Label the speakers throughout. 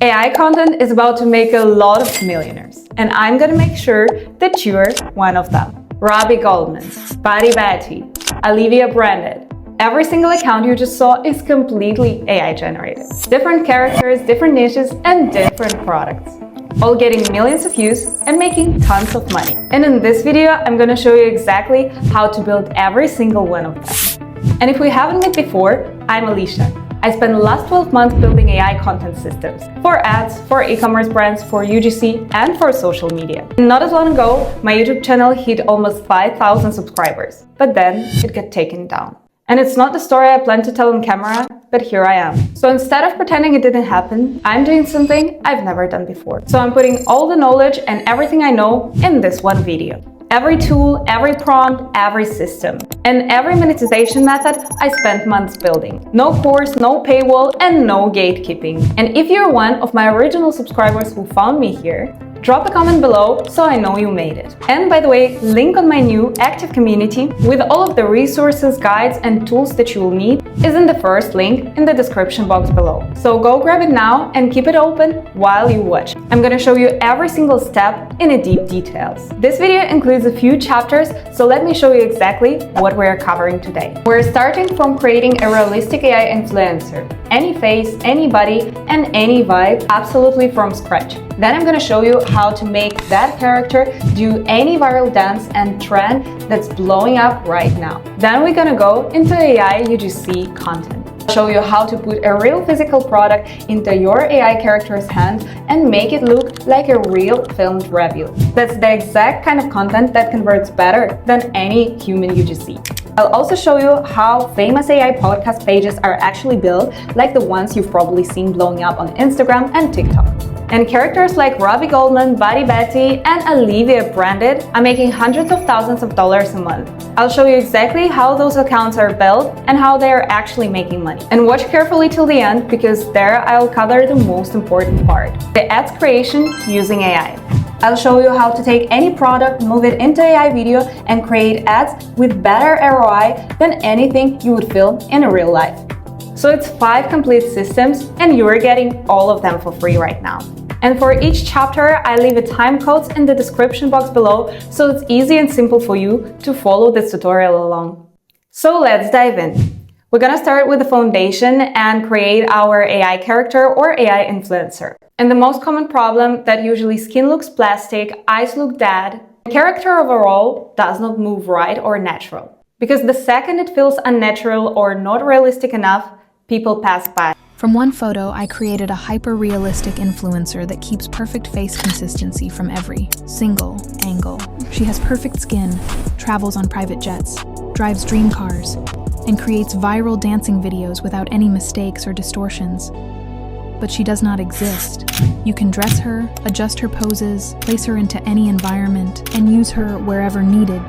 Speaker 1: AI content is about to make a lot of millionaires, and I'm gonna make sure that you're one of them. Robbie Goldman, Buddy Betty, Olivia Branded. Every single account you just saw is completely AI generated. Different characters, different niches, and different products. All getting millions of views and making tons of money. And in this video, I'm gonna show you exactly how to build every single one of them. And if we haven't met before, I'm Alisha. I spent the last 12 months building AI content systems for ads, for e-commerce brands, for UGC, and for social media. Not as long ago, my YouTube channel hit almost 5,000 subscribers, but then it got taken down. And it's not the story I planned to tell on camera, but here I am. So instead of pretending it didn't happen, I'm doing something I've never done before. So I'm putting all the knowledge and everything I know in this one video. Every tool, every prompt, every system, and every monetization method I spent months building. No course, no paywall, and no gatekeeping. And if you're one of my original subscribers who found me here, drop a comment below so I know you made it. And by the way, link on my new active community with all of the resources, guides, and tools that you will need is in the first link in the description box below. So go grab it now and keep it open while you watch. I'm gonna show you every single step in a deep details. This video includes a few chapters, so let me show you exactly what we're covering today. We're starting from creating a realistic AI influencer. Any face, any body, and any vibe, absolutely from scratch. Then I'm gonna show you how to make that character do any viral dance and trend that's blowing up right now. Then we're gonna go into AI UGC content. I'll show you how to put a real physical product into your AI character's hands and make it look like a real filmed review. That's the exact kind of content that converts better than any human UGC. I'll also show you how famous AI podcast pages are actually built, like the ones you've probably seen blowing up on Instagram and TikTok. And characters like Robbie Goldman, Buddy Betty, and Olivia Branded are making hundreds of thousands of dollars a month. I'll show you exactly how those accounts are built and how they are actually making money. And watch carefully till the end, because there I'll cover the most important part, the ads creation using AI. I'll show you how to take any product, move it into AI video, and create ads with better ROI than anything you would film in real life. So it's 5 complete systems, and you're getting all of them for free right now. And for each chapter, I leave a time codes in the description box below, so it's easy and simple for you to follow this tutorial along. So let's dive in. We're gonna start with the foundation and create our AI character or AI influencer. And the most common problem that usually skin looks plastic, eyes look dead, character overall does not move right or natural. Because the second it feels unnatural or not realistic enough, people pass by.
Speaker 2: From one photo, I created a hyper-realistic influencer that keeps perfect face consistency from every single angle. She has perfect skin, travels on private jets, drives dream cars, and creates viral dancing videos without any mistakes or distortions. But she does not exist. You can dress her, adjust her poses, place her into any environment, and use her wherever needed.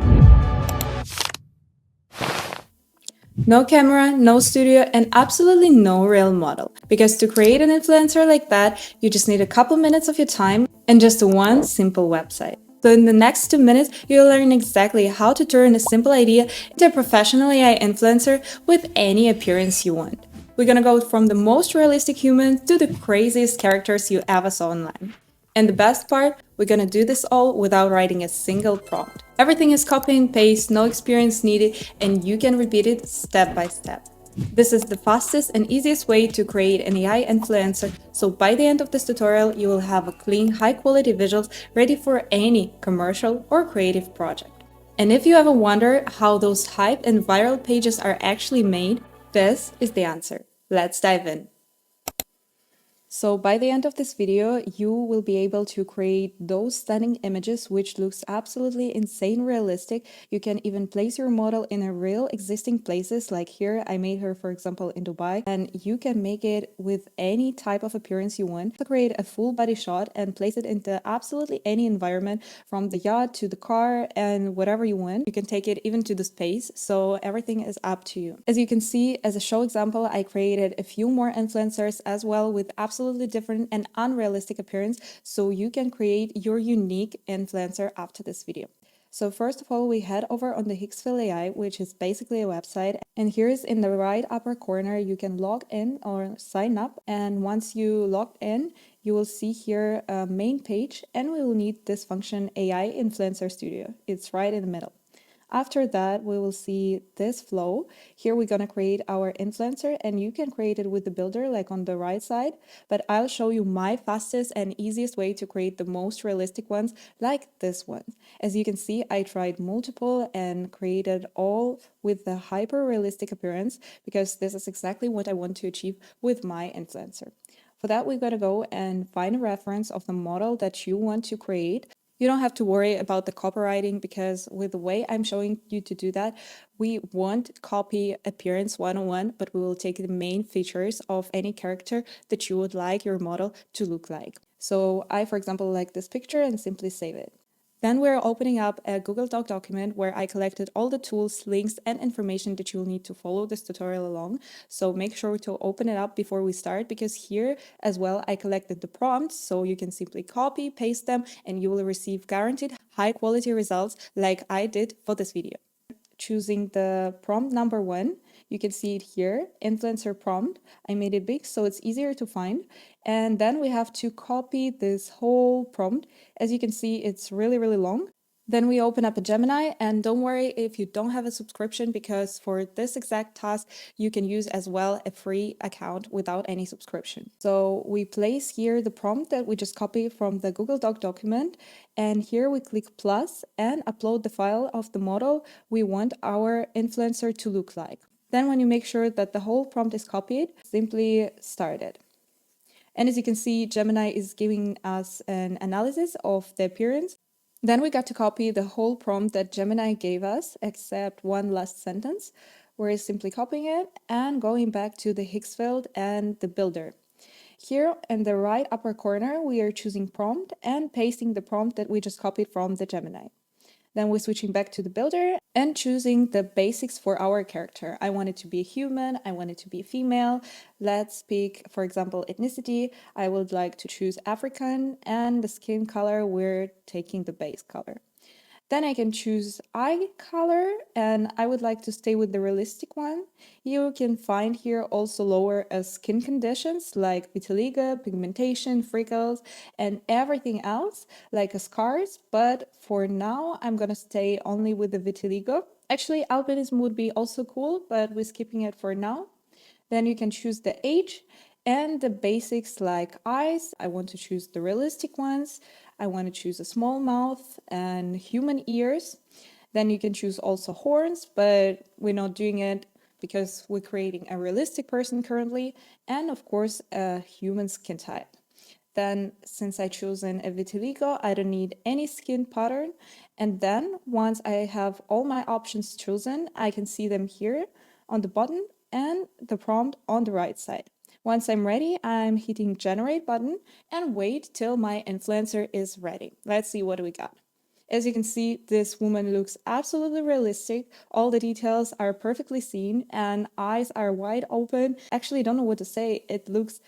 Speaker 1: No camera, no studio, and absolutely no real model. Because to create an influencer like that, you just need a couple minutes of your time and just one simple website. So in the next 2 minutes, you'll learn exactly how to turn a simple idea into a professional AI influencer with any appearance you want. We're gonna go from the most realistic humans to the craziest characters you ever saw online. And the best part, we're gonna do this all without writing a single prompt. Everything is copy and paste, no experience needed, and you can repeat it step by step. This is the fastest and easiest way to create an AI influencer, so by the end of this tutorial, you will have a clean, high-quality visuals ready for any commercial or creative project. And if you ever wonder how those hype and viral pages are actually made, this is the answer. Let's dive in. So by the end of this video, you will be able to create those stunning images which looks absolutely insane realistic. You can even place your model in a real existing places, like here I made her, for example, in Dubai, and you can make it with any type of appearance you want. To create a full body shot and place it into absolutely any environment, from the yacht to the car and whatever you want. You can take it even to the space, so everything is up to you. As you can see, as a show example, I created a few more influencers as well with absolutely different and unrealistic appearance, so you can create your unique influencer after this video.
Speaker 3: So first of all, we head over on the Hicksville AI, which is basically a website. And here's in the right upper corner, you can log in or sign up. And once you logged in, you will see here a main page, and we will need this function AI Influencer Studio. It's right in the middle. After that, we will see this flow. Here we're going to create our influencer, and you can create it with the builder like on the right side, but I'll show you my fastest and easiest way to create the most realistic ones like this one. As you can see, I tried multiple and created all with the hyper realistic appearance because this is exactly what I want to achieve with my influencer. For that, we've got to go and find a reference of the model that you want to create. You don't have to worry about the copywriting because with the way I'm showing you to do that, we won't copy appearance 101, but we will take the main features of any character that you would like your model to look like. So I, for example, like this picture and simply save it. Then we're opening up a Google Doc document where I collected all the tools, links, and information that you'll need to follow this tutorial along. So make sure to open it up before we start because here as well I collected the prompts so you can simply copy, paste them, and you will receive guaranteed high quality results like I did for this video. Choosing the prompt number 1. You can see it here, influencer prompt. I made it big so it's easier to find. And then we have to copy this whole prompt. As you can see, it's really, really long. Then we open up a Gemini, and don't worry if you don't have a subscription because for this exact task, you can use as well a free account without any subscription. So we place here the prompt that we just copied from the Google Doc document, and here we click plus and upload the file of the model we want our influencer to look like. Then when you make sure that the whole prompt is copied, simply start it. And as you can see, Gemini is giving us an analysis of the appearance. Then we got to copy the whole prompt that Gemini gave us, except one last sentence. We're simply copying it and going back to the Hicksville and the builder. Here in the right upper corner, we are choosing prompt and pasting the prompt that we just copied from the Gemini. Then we're switching back to the builder and choosing the basics for our character. I want it to be a human, I want it to be female. Let's pick, for example, ethnicity. I would like to choose African, and the skin color, we're taking the base color. Then I can choose eye color, and I would like to stay with the realistic one. You can find here also lower skin conditions like vitiligo, pigmentation, freckles, and everything else like scars. But for now, I'm gonna stay only with the vitiligo. Actually, albinism would be also cool, but we're skipping it for now. Then you can choose the age and the basics like eyes. I want to choose the realistic ones. I want to choose a small mouth and human ears. Then you can choose also horns, but we're not doing it because we're creating a realistic person currently, and of course a human skin type. Then since I chosen a vitiligo, I don't need any skin pattern. And then once I have all my options chosen, I can see them here on the bottom and the prompt on the right side. Once I'm ready, I'm hitting generate button and wait till my influencer is ready. Let's see what we got. As you can see, this woman looks absolutely realistic. All the details are perfectly seen and eyes are wide open. Actually, I don't know what to say. It looks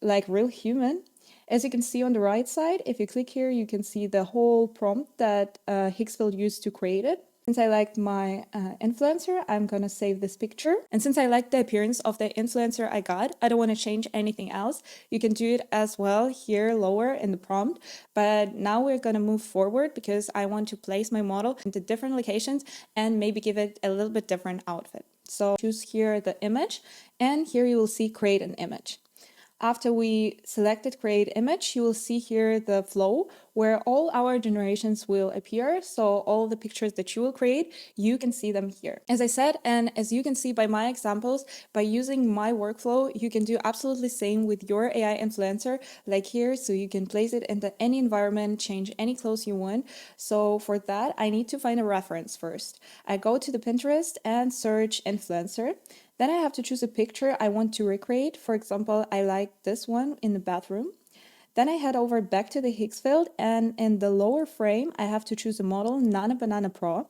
Speaker 3: like real human. As you can see on the right side, if you click here, you can see the whole prompt that Hicksville used to create it. Since I liked my influencer, I'm gonna save this picture. And since I like the appearance of the influencer I got, I don't want to change anything else. You can do it as well here lower in the prompt. But now we're gonna move forward because I want to place my model into different locations and maybe give it a little bit different outfit. So choose here the image, and here you will see create an image. After we selected create image, you will see here the flow where all our generations will appear. So all the pictures that you will create, you can see them here. As I said, and as you can see by my examples, by using my workflow, you can do absolutely same with your AI influencer, like here. So you can place it into any environment, change any clothes you want. So for that, I need to find a reference first. I go to the Pinterest and search influencer. Then I have to choose a picture I want to recreate. For example, I like this one in the bathroom. Then I head over back to the Hicksville, and in the lower frame, I have to choose a model, Nano Banana Pro.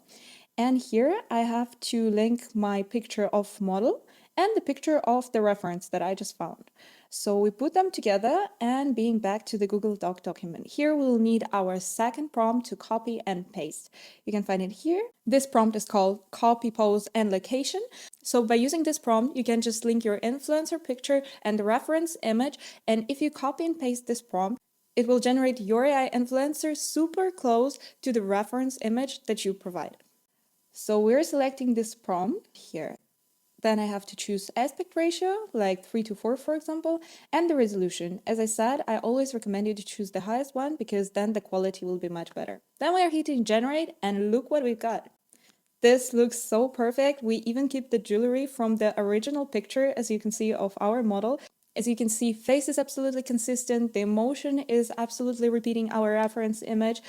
Speaker 3: And here I have to link my picture of model and the picture of the reference that I just found. So we put them together, and being back to the Google Doc document. Here we'll need our second prompt to copy and paste. You can find it here. This prompt is called copy, pose, and location. So by using this prompt, you can just link your influencer picture and the reference image. And if you copy and paste this prompt, it will generate your AI influencer super close to the reference image that you provided. So we're selecting this prompt here. Then I have to choose aspect ratio, like 3:4, for example, and the resolution. As I said, I always recommend you to choose the highest one because then the quality will be much better. Then we are hitting generate, and look what we've got. This looks so perfect. We even keep the jewelry from the original picture, as you can see, of our model. As you can see, face is absolutely consistent. The emotion is absolutely repeating our reference image.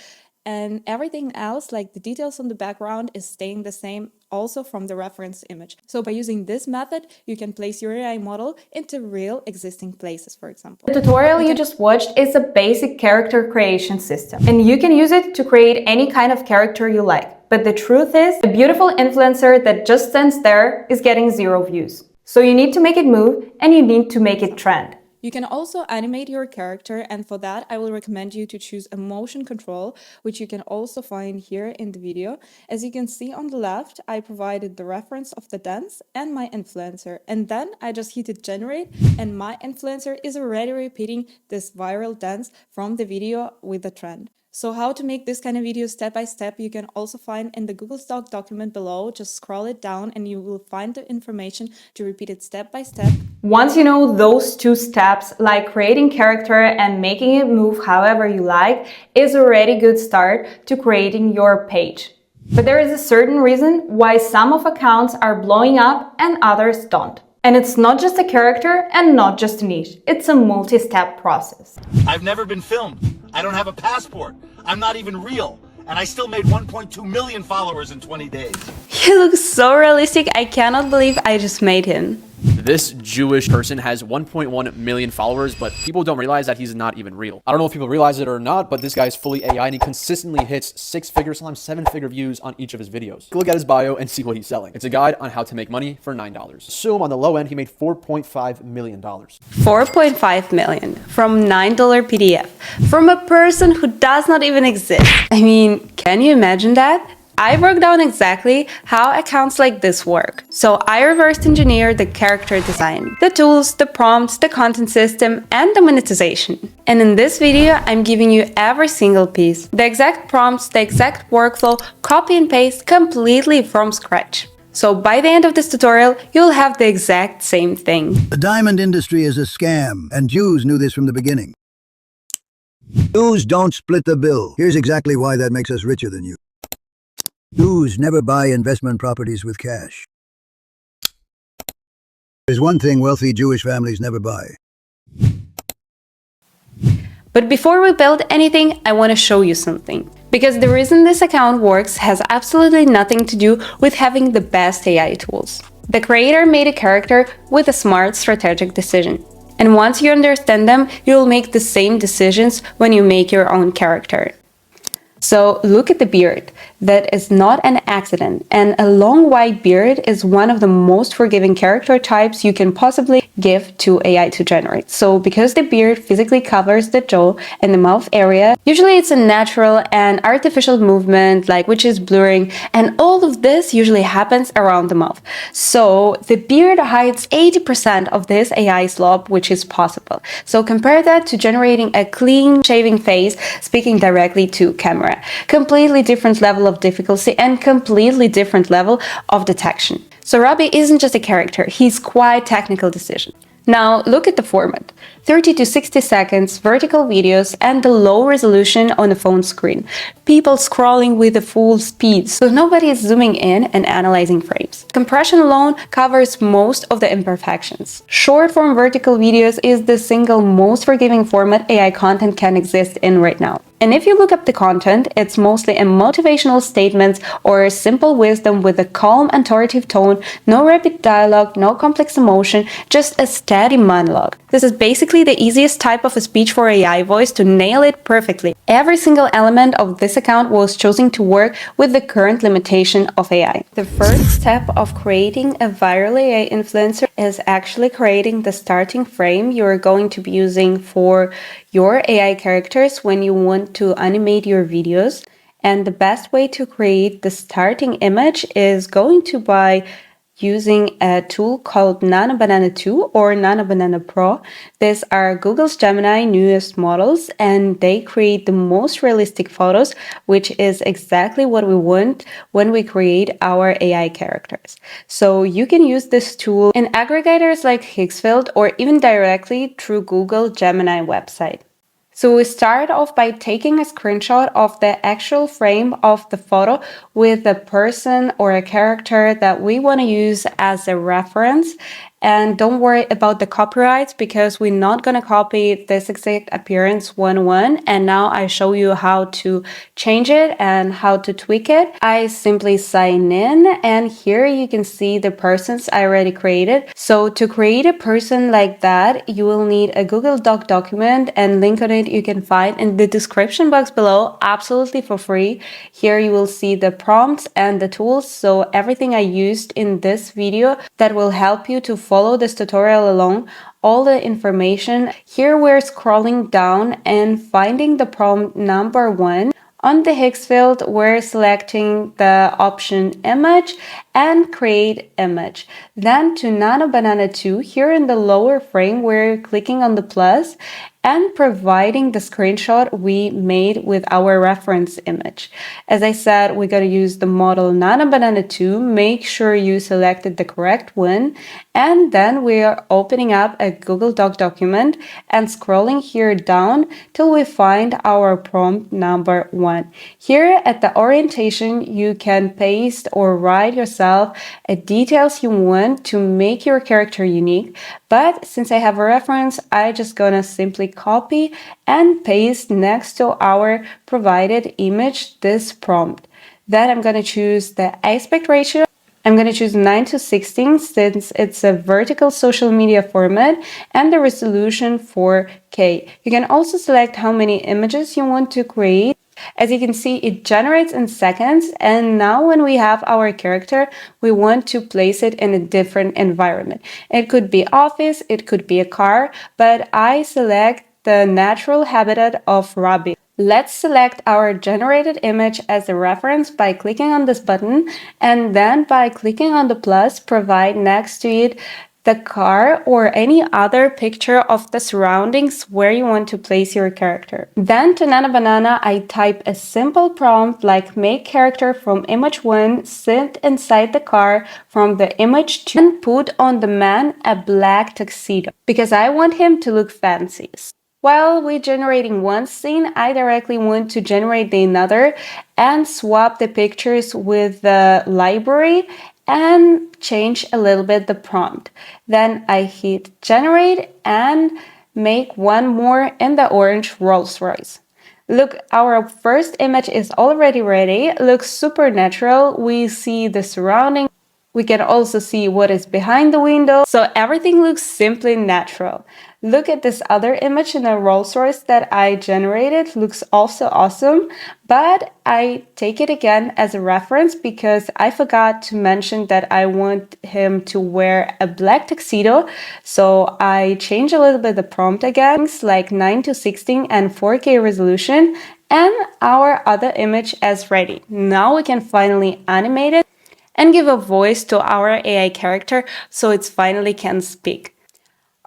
Speaker 3: And everything else, like the details on the background, is staying the same also from the reference image. So by using this method, you can place your AI model into real existing places, for example.
Speaker 1: The tutorial you just watched is a basic character creation system, and you can use it to create any kind of character you like. But the truth is, a beautiful influencer that just stands there is getting 0 views. So you need to make it move, and you need to make it trend.
Speaker 3: You can also animate your character, and for that I will recommend you to choose a motion control, which you can also find here in the video. As you can see on the left, I provided the reference of the dance and my influencer, and then I just hit generate, and my influencer is already repeating this viral dance from the video with the trend. So how to make this kind of video step by step, you can also find in the Google Doc document below. Just scroll it down and you will find the information to repeat it step by step.
Speaker 1: Once you know those 2 steps, like creating character and making it move however you like, is already a good start to creating your page. But there is a certain reason why some of accounts are blowing up and others don't. And it's not just a character and not just a niche, it's a multi-step process.
Speaker 4: I've never been filmed. I don't have a passport. I'm not even real. And I still made 1.2 million followers in 20 days.
Speaker 5: He looks so realistic, I cannot believe I just made him.
Speaker 6: This Jewish person has 1.1 million followers, but people don't realize that he's not even real. I don't know if people realize it or not, but this guy is fully AI and he consistently hits 6-figure, sometimes 7-figure views on each of his videos. Look at his bio and see what he's selling. It's a guide on how to make money for $9. Assume on the low end, he made $4.5 million.
Speaker 5: 4.5 million from $9 PDF from a person who does not even exist. I mean, can you imagine that? I broke down exactly how accounts like this work. So I reversed engineered the character design, the tools, the prompts, the content system, and the monetization. And in this video, I'm giving you every single piece, the exact prompts, the exact workflow, copy and paste completely from scratch. So by the end of this tutorial, you'll have the exact same thing.
Speaker 7: The diamond industry is a scam, and Jews knew this from the beginning. Jews don't split the bill. Here's exactly why that makes us richer than you. Jews never buy investment properties with cash. There's one thing wealthy Jewish families never buy.
Speaker 5: But before we build anything, I want to show you something. Because the reason this account works has absolutely nothing to do with having the best AI tools. The creator made a character with a smart strategic decision. And once you understand them, you'll make the same decisions when you make your own character. So look at the beard. That is not an accident, and a long white beard is one of the most forgiving character types you can possibly give to AI to generate. So because the beard physically covers the jaw and the mouth area, usually it's a natural and artificial movement, like which is blurring, and all of this usually happens around the mouth. So the beard hides 80% of this AI slope, which is possible. So compare that to generating a clean shaving face speaking directly to camera. Completely different level of difficulty and completely different level of detection. So Robbie isn't just a character, he's quite technical decision. Now look at the format. 30 to 60 seconds, vertical videos, and the low resolution on the phone screen. People scrolling with the full speed, so nobody is zooming in and analyzing frames. Compression alone covers most of the imperfections. Short-form vertical videos is the single most forgiving format AI content can exist in right now. And if you look up the content, it's mostly a motivational statements or simple wisdom with a calm, authoritative tone, no rapid dialogue, no complex emotion, just a steady monologue. This is basically the easiest type of a speech for AI voice to nail it perfectly. Every single element of this account was chosen to work with the current limitation of AI. The first step of creating a viral AI influencer is actually creating the starting frame you're going to be using for your AI characters when you want to animate your videos. And the best way to create the starting image is going to by using a tool called Nano 2 or Nano Pro. These are Google's Gemini newest models, and they create the most realistic photos, which is exactly what we want when we create our AI characters. So you can use this tool in aggregators like Higgsfield or even directly through Google Gemini website. So we start off by taking a screenshot of the actual frame of the photo with a person or a character that we want to use as a reference. And don't worry about the copyrights because we're not going to copy this exact appearance one-on-one. And now I show you how to change it and how to tweak it. I simply sign in, and here you can see the persons I already created. So to create a person like that, you will need a Google Doc document, and link on it you can find in the description box below, absolutely for free. Here you will see the prompts and the tools. So everything I used in this video that will help you to follow this tutorial along, all the information. Here we're scrolling down and finding the prompt number 1. On the Higgsfield, we're selecting the option image and create image. Then to Nano 2, here in the lower frame, we're clicking on the plus and providing the screenshot we made with our reference image. As I said, we got to use the model Nano 2. Make sure you selected the correct one. And then we are opening up a Google Doc document and scrolling here down till we find our prompt number 1. Here at the orientation, you can paste or write yourself details you want to make your character unique. But since I have a reference, I just gonna simply copy and paste next to our provided image this prompt. Then I'm gonna choose the aspect ratio. I'm going to choose 9:16 since it's a vertical social media format, and the resolution 4K. You can also select how many images you want to create. As you can see, it generates in seconds, and now when we have our character, we want to place it in a different environment. It could be office, it could be a car, but I select the natural habitat of Robbie. Let's select our generated image as a reference by clicking on this button, and then by clicking on the plus, provide next to it the car or any other picture of the surroundings where you want to place your character. Then to Nano Banana, I type a simple prompt like make character from image 1 sit inside the car from the image 2 and put on the man a black tuxedo because I want him to look fancy. While we're generating one scene, I directly want to generate another and swap the pictures with the library and change a little bit the prompt. Then I hit generate and make one more in the orange Rolls Royce. Look, our first image is already ready. It looks super natural. We see the surrounding. We can also see what is behind the window. So everything looks simply natural. Look at this other image in the Rolls Royce that I generated. Looks also awesome, but I take it again as a reference because I forgot to mention that I want him to wear a black tuxedo. So I change a little bit the prompt again, like 9:16 and 4K resolution, and our other image is ready. Now we can finally animate it and give a voice to our AI character so it finally can speak.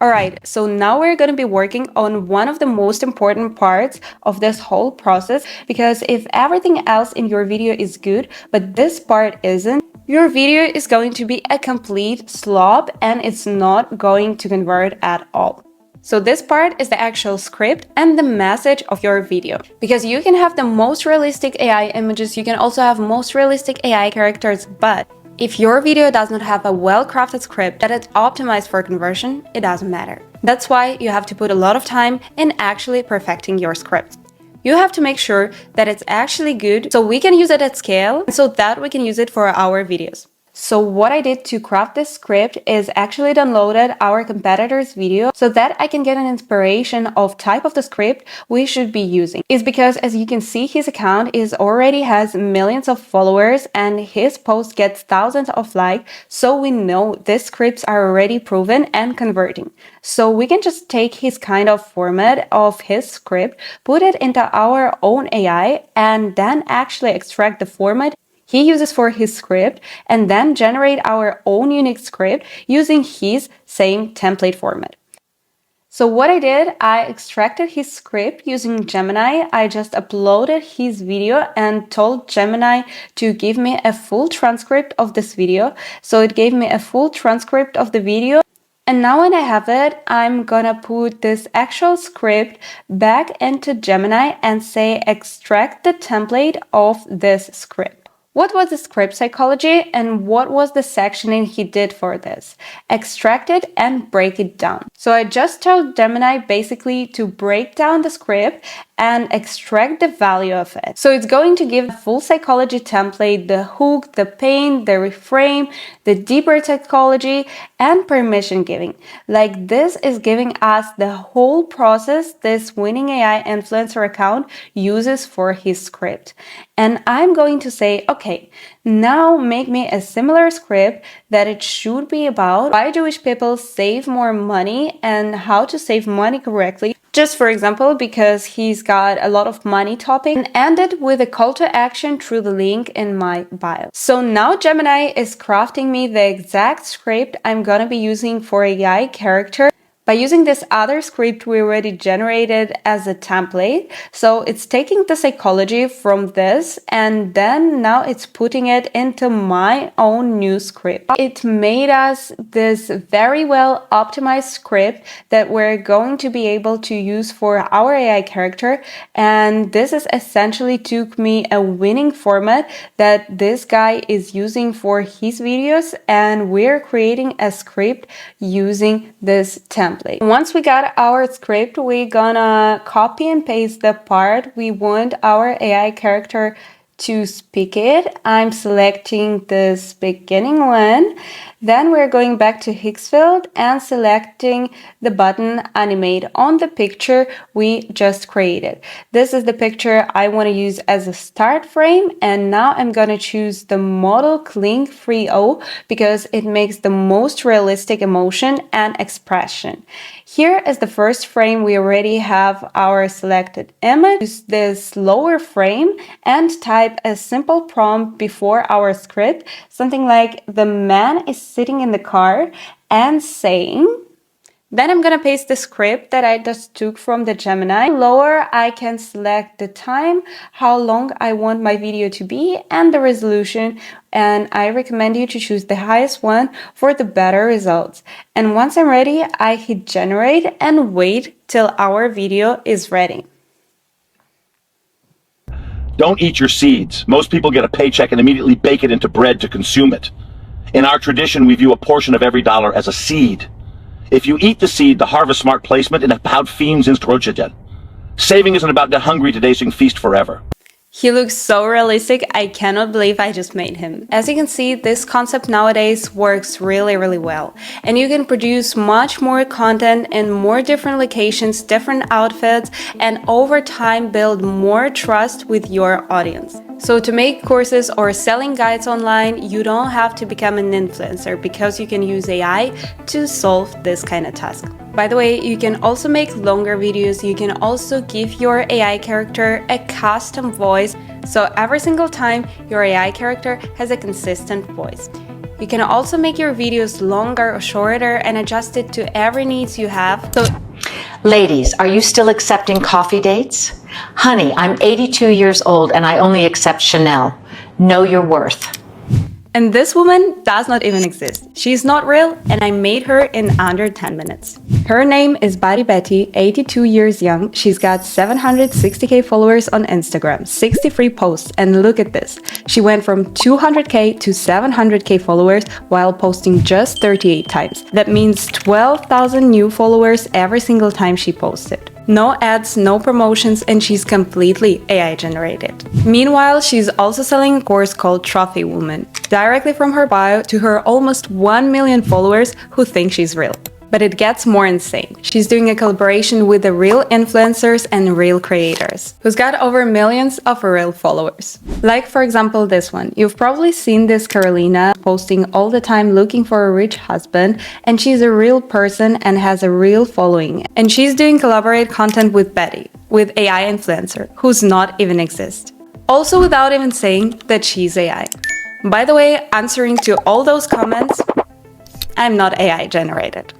Speaker 5: Alright, so now we're going to be working on one of the most important parts of this whole process, because if everything else in your video is good, but this part isn't, your video is going to be a complete slop and it's not going to convert at all. So this part is the actual script and the message of your video. Because you can have the most realistic AI images, you can also have most realistic AI characters, but if your video does not have a well-crafted script that is optimized for conversion, it doesn't matter. That's why you have to put a lot of time in actually perfecting your script. You have to make sure that it's actually good so we can use it at scale, so that we can use it for our videos. So what I did to craft this script is actually downloaded our competitor's video so that I can get an inspiration of type of the script we should be using. It's because, as you can see, his account already has millions of followers and his post gets thousands of likes, so we know these scripts are already proven and converting. So we can just take his kind of format of his script, put it into our own AI, and then actually extract the format he uses for his script, and then generate our own unique script using his same template format. So what I did, I extracted his script using Gemini. I just uploaded his video and told Gemini to give me a full transcript of this video. So it gave me a full transcript of the video. And now when I have it, I'm gonna put this actual script back into Gemini and say extract the template of this script. What was the script psychology and what was the sectioning he did for this? Extract it and break it down. So I just told Gemini basically to break down the script and extract the value of it. So it's going to give a full psychology template, the hook, the pain, the reframe, the deeper psychology, and permission giving. Like this is giving us the whole process this winning AI influencer account uses for his script. And I'm going to say, okay, now make me a similar script that it should be about why Jewish people save more money and how to save money correctly. Just for example, because he's got a lot of money topic, and end it with a call to action through the link in my bio. So now Gemini is crafting me the exact script I'm gonna be using for AI character by using this other script we already generated as a template. So it's taking the psychology from this and then now it's putting it into my own new script. It made us this very well optimized script that we're going to be able to use for our AI character. And this is essentially took me a winning format that this guy is using for his videos, and we're creating a script using this template. Once we got our script, we're gonna copy and paste the part we want our AI character to speak it. I'm selecting this beginning one. Then we're going back to Hicksfield and selecting the button animate on the picture we just created. This is the picture I want to use as a start frame, and now I'm going to choose the model Kling 3.0 because it makes the most realistic emotion and expression. Here is the first frame. We already have our selected image. Use this lower frame and type a simple prompt before our script, something like the man is sitting in the car and saying. Then I'm gonna paste the script that I just took from the Gemini. Lower, I can select the time, how long I want my video to be, and the resolution. And I recommend you to choose the highest one for the better results. And once I'm ready, I hit generate and wait till our video is ready.
Speaker 4: Don't eat your seeds. Most people get a paycheck and immediately bake it into bread to consume it. In our tradition, we view a portion of every dollar as a seed. If you eat the seed, the harvest smart placement in about fiends instrogen. Saving isn't about the hungry today, so you can feast forever.
Speaker 5: He looks so realistic, I cannot believe I just made him. As you can see, this concept nowadays works really well. And you can produce much more content in more different locations, different outfits, and over time build more trust with your audience. So to make courses or selling guides online, you don't have to become an influencer because you can use AI to solve this kind of task. By the way, you can also make longer videos. You can also give your AI character a custom voice. So every single time your AI character has a consistent voice. You can also make your videos longer or shorter and adjust it to every needs you have. So,
Speaker 8: ladies, are you still accepting coffee dates? Honey, I'm 82 years old and I only accept Chanel. Know your worth.
Speaker 5: And this woman does not even exist. She's not real, and I made her in under 10 minutes. Her name is Buddy Betty, 82 years young. She's got 760k followers on Instagram, 63 posts, and look at this. She went from 200k to 700k followers while posting just 38 times. That means 12,000 new followers every single time she posted. No ads, no promotions, and she's completely AI generated. Meanwhile, she's also selling a course called Trophy Woman, directly from her bio to her almost 1 million followers who think she's real. But it gets more insane. She's doing a collaboration with the real influencers and real creators, who's got over millions of real followers. Like, for example, this one. You've probably seen this Carolina posting all the time looking for a rich husband, and she's a real person and has a real following. And she's doing collaborate content with Betty, with AI influencer, who's not even exist. Also without even saying that she's AI. By the way, answering to all those comments, I'm not AI generated.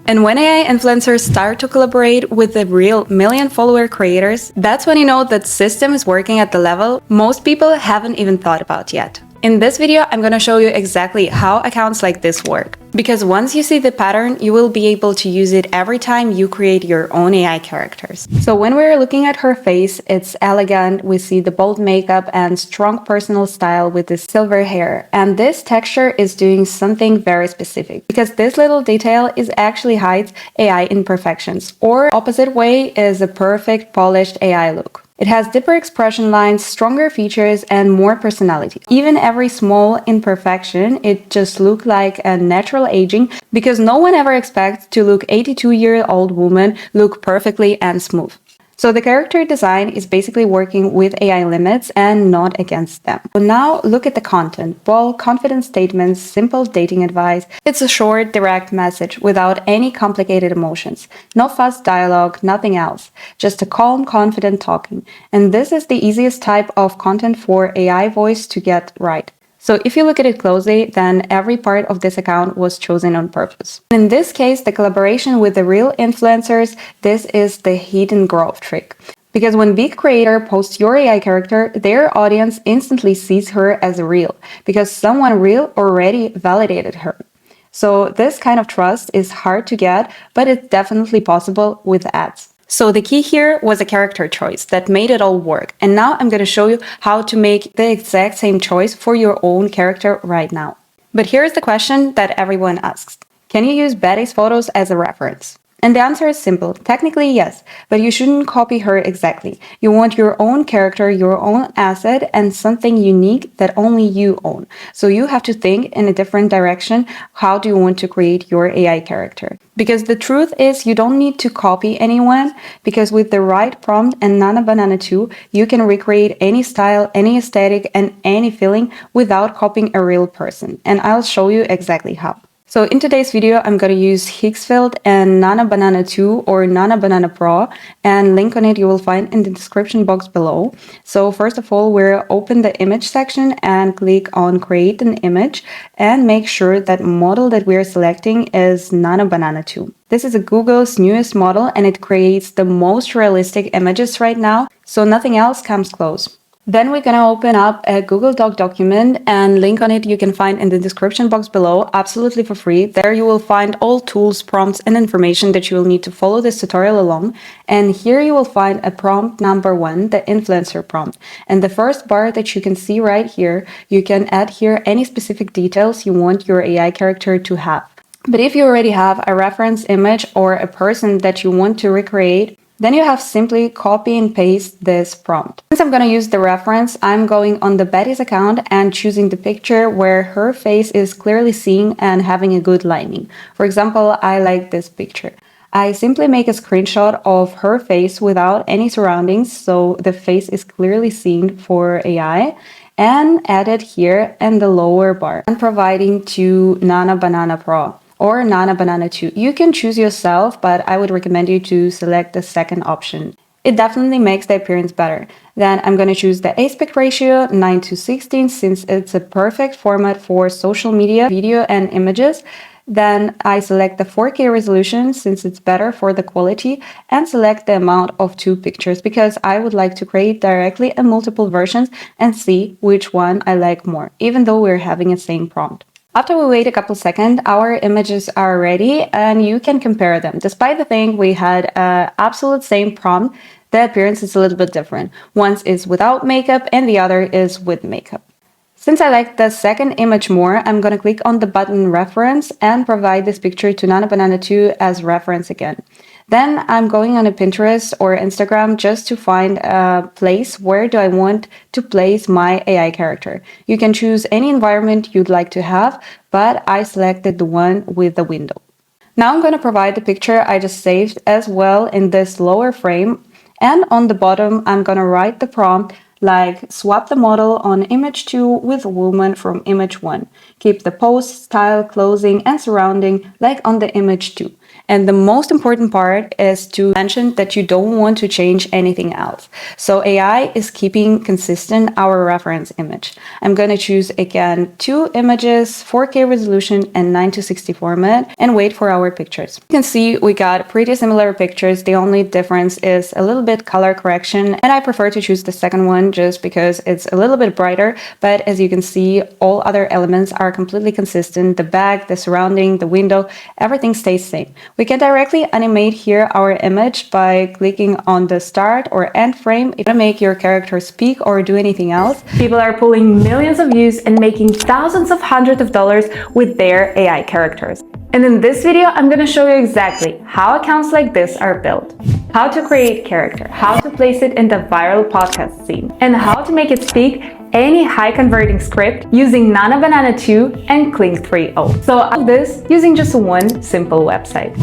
Speaker 5: And when AI influencers start to collaborate with the real million follower creators, that's when you know that system is working at the level most people haven't even thought about yet. In this video, I'm gonna show you exactly how accounts like this work. Because once you see the pattern, you will be able to use it every time you create your own AI characters. So when we're looking at her face, it's elegant, we see the bold makeup and strong personal style with the silver hair. And this texture is doing something very specific, because this little detail is actually hides AI imperfections, or opposite way is a perfect polished AI look. It has deeper expression lines, stronger features, and more personality. Even every small imperfection, it just looks like a natural aging, because no one ever expects to look 82-year-old woman look perfectly and smooth. So the character design is basically working with AI limits and not against them. So now look at the content. Bold, confident statements, simple dating advice. It's a short, direct message without any complicated emotions. No fast dialogue, nothing else. Just a calm, confident talking. And this is the easiest type of content for AI voice to get right. So if you look at it closely, then every part of this account was chosen on purpose. In this case, the collaboration with the real influencers, this is the hidden growth trick. Because when big creator posts your AI character, their audience instantly sees her as real, because someone real already validated her. So this kind of trust is hard to get, but it's definitely possible with ads. So the key here was a character choice that made it all work. And now I'm going to show you how to make the exact same choice for your own character right now. But here's the question that everyone asks. Can you use Betty's photos as a reference? And the answer is simple. Technically, yes, but you shouldn't copy her exactly. You want your own character, your own asset, and something unique that only you own. So you have to think in a different direction. How do you want to create your AI character? Because the truth is you don't need to copy anyone, because with the right prompt and Nano Banana 2, you can recreate any style, any aesthetic, and any feeling without copying a real person. And I'll show you exactly how. So in today's video, I'm going to use Higgsfield and Nano Banana 2 or Nano Banana Pro, and link on it you will find in the description box below. So first of all, we'll open the image section and click on create an image, and make sure that model that we're selecting is Nano Banana 2. This is Google's newest model, and it creates the most realistic images right now, so nothing else comes close. Then we're gonna open up a Google Doc document, and link on it you can find in the description box below, absolutely for free. There you will find all tools, prompts, and information that you will need to follow this tutorial along. And here you will find a prompt number 1, the influencer prompt. And the first bar that you can see right here, you can add here any specific details you want your AI character to have. But if you already have a reference image or a person that you want to recreate, then you have simply copy and paste this prompt. Since I'm going to use the reference, I'm going on the Betty's account and choosing the picture where her face is clearly seen and having a good lighting. For example, I like this picture. I simply make a screenshot of her face without any surroundings, so the face is clearly seen for AI, and add it here in the lower bar, and providing to Nano Banana Pro or Nano Banana 2. You can choose yourself, but I would recommend you to select the second option. It definitely makes the appearance better. Then I'm going to choose the aspect ratio 9:16, since it's a perfect format for social media, video, and images. Then I select the 4K resolution, since it's better for the quality, and select the amount of 2 pictures, because I would like to create directly a multiple versions and see which one I like more, even though we're having the same prompt. After we wait a couple seconds, our images are ready and you can compare them. Despite the thing we had absolute same prompt, the appearance is a little bit different. One is without makeup and the other is with makeup. Since I like the second image more, I'm going to click on the button reference and provide this picture to Nano Banana 2 as reference again. Then I'm going on a Pinterest or Instagram just to find a place where do I want to place my AI character. You can choose any environment you'd like to have, but I selected the one with the window. Now I'm going to provide the picture I just saved as well in this lower frame. And on the bottom, I'm going to write the prompt like swap the model on image 2 with a woman from image 1. Keep the pose, style, clothing, and surrounding like on the image 2. And the most important part is to mention that you don't want to change anything else. So AI is keeping consistent our reference image. I'm going to choose again 2 images, 4K resolution and 9:60 format, and wait for our pictures. You can see we got pretty similar pictures. The only difference is a little bit color correction, and I prefer to choose the second one just because it's a little bit brighter. But as you can see, all other elements are completely consistent. The back, the surrounding, the window, everything stays same. We can directly animate here our image by clicking on the start or end frame. If you want to make your character speak or do anything else.
Speaker 1: People are pulling millions of views and making thousands of hundreds of dollars with their AI characters. And in this video, I'm going to show you exactly how accounts like this are built, how to create character, how to place it in the viral podcast scene, and how to make it speak any high-converting script using Nano Banana 2 and Kling 3.0. So all of this using just one simple website.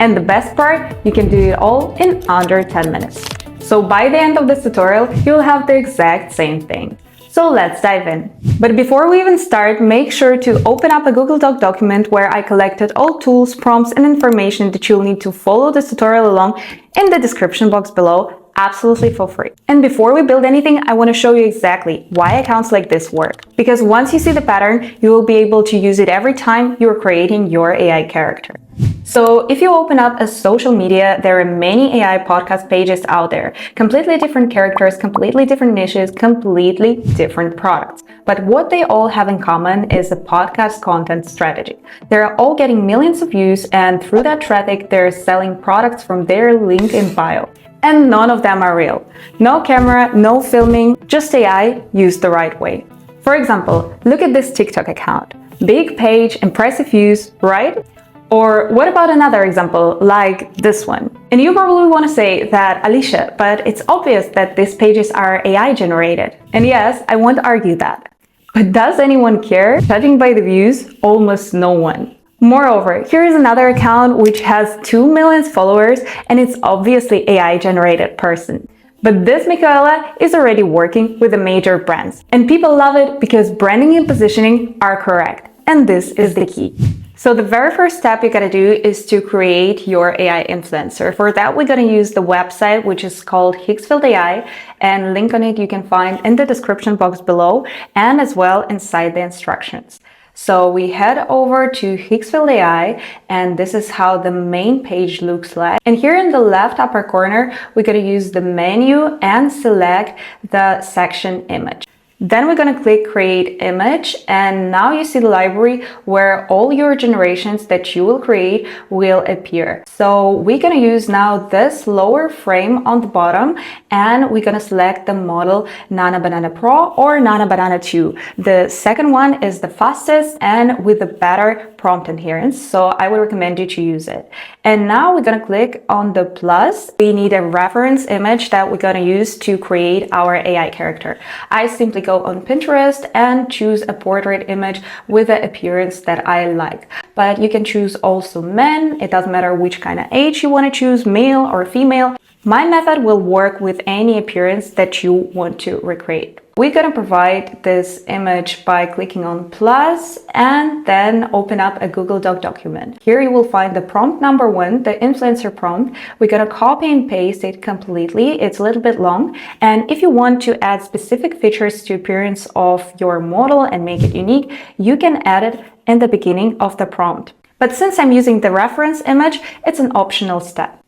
Speaker 1: And the best part, you can do it all in under 10 minutes. So by the end of this tutorial, you'll have the exact same thing. So let's dive in. But before we even start, make sure to open up a Google Doc document where I collected all tools, prompts, and information that you'll need to follow this tutorial along in the description box below, absolutely for free. And before we build anything, I want to show you exactly why accounts like this work. Because once you see the pattern, you will be able to use it every time you're creating your AI character. So if you open up a social media, there are many AI podcast pages out there. Completely different characters, completely different niches, completely different products. But what they all have in common is a podcast content strategy. They're all getting millions of views, and through that traffic, they're selling products from their link in bio. And none of them are real. No camera, no filming, just AI used the right way. For example, look at this TikTok account. Big page, impressive views, right? Or what about another example, like this one? And you probably want to say that, Alisha, but it's obvious that these pages are AI generated. And yes, I won't argue that. But does anyone care? Judging by the views, almost no one. Moreover, here is another account which has 2 million followers, and it's obviously AI generated person. But this Michaela is already working with the major brands. And people love it because branding and positioning are correct. And this is the key. So the very first step you gotta do is to create your AI influencer. For that, we're gonna use the website, which is called Hicksfield AI, and link on it you can find in the description box below and as well inside the instructions. So we head over to Hicksfield AI, and this is how the main page looks like. And here in the left upper corner, we're gonna use the menu and select the section image. Then we're going to click create image, and now you see the library where all your generations that you will create will appear. So we're going to use now this lower frame on the bottom, and we're going to select the model Nano Banana Pro or Nano Banana 2. The second one is the fastest and with the better prompt adherence, so I would recommend you to use it. And now we're going to click on the plus. We need a reference image that we're going to use to create our AI character. I simply go on Pinterest and choose a portrait image with the appearance that I like. But you can choose also men. It doesn't matter which kind of age you want to choose, male or female. My method will work with any appearance that you want to recreate. We're going to provide this image by clicking on plus and then open up a Google Doc document. Here you will find the prompt number 1, the influencer prompt. We're going to copy and paste it completely. It's a little bit long. And if you want to add specific features to appearance of your model and make it unique, you can add it in the beginning of the prompt. But since I'm using the reference image, it's an optional step.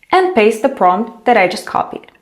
Speaker 1: And paste the prompt that I just copied.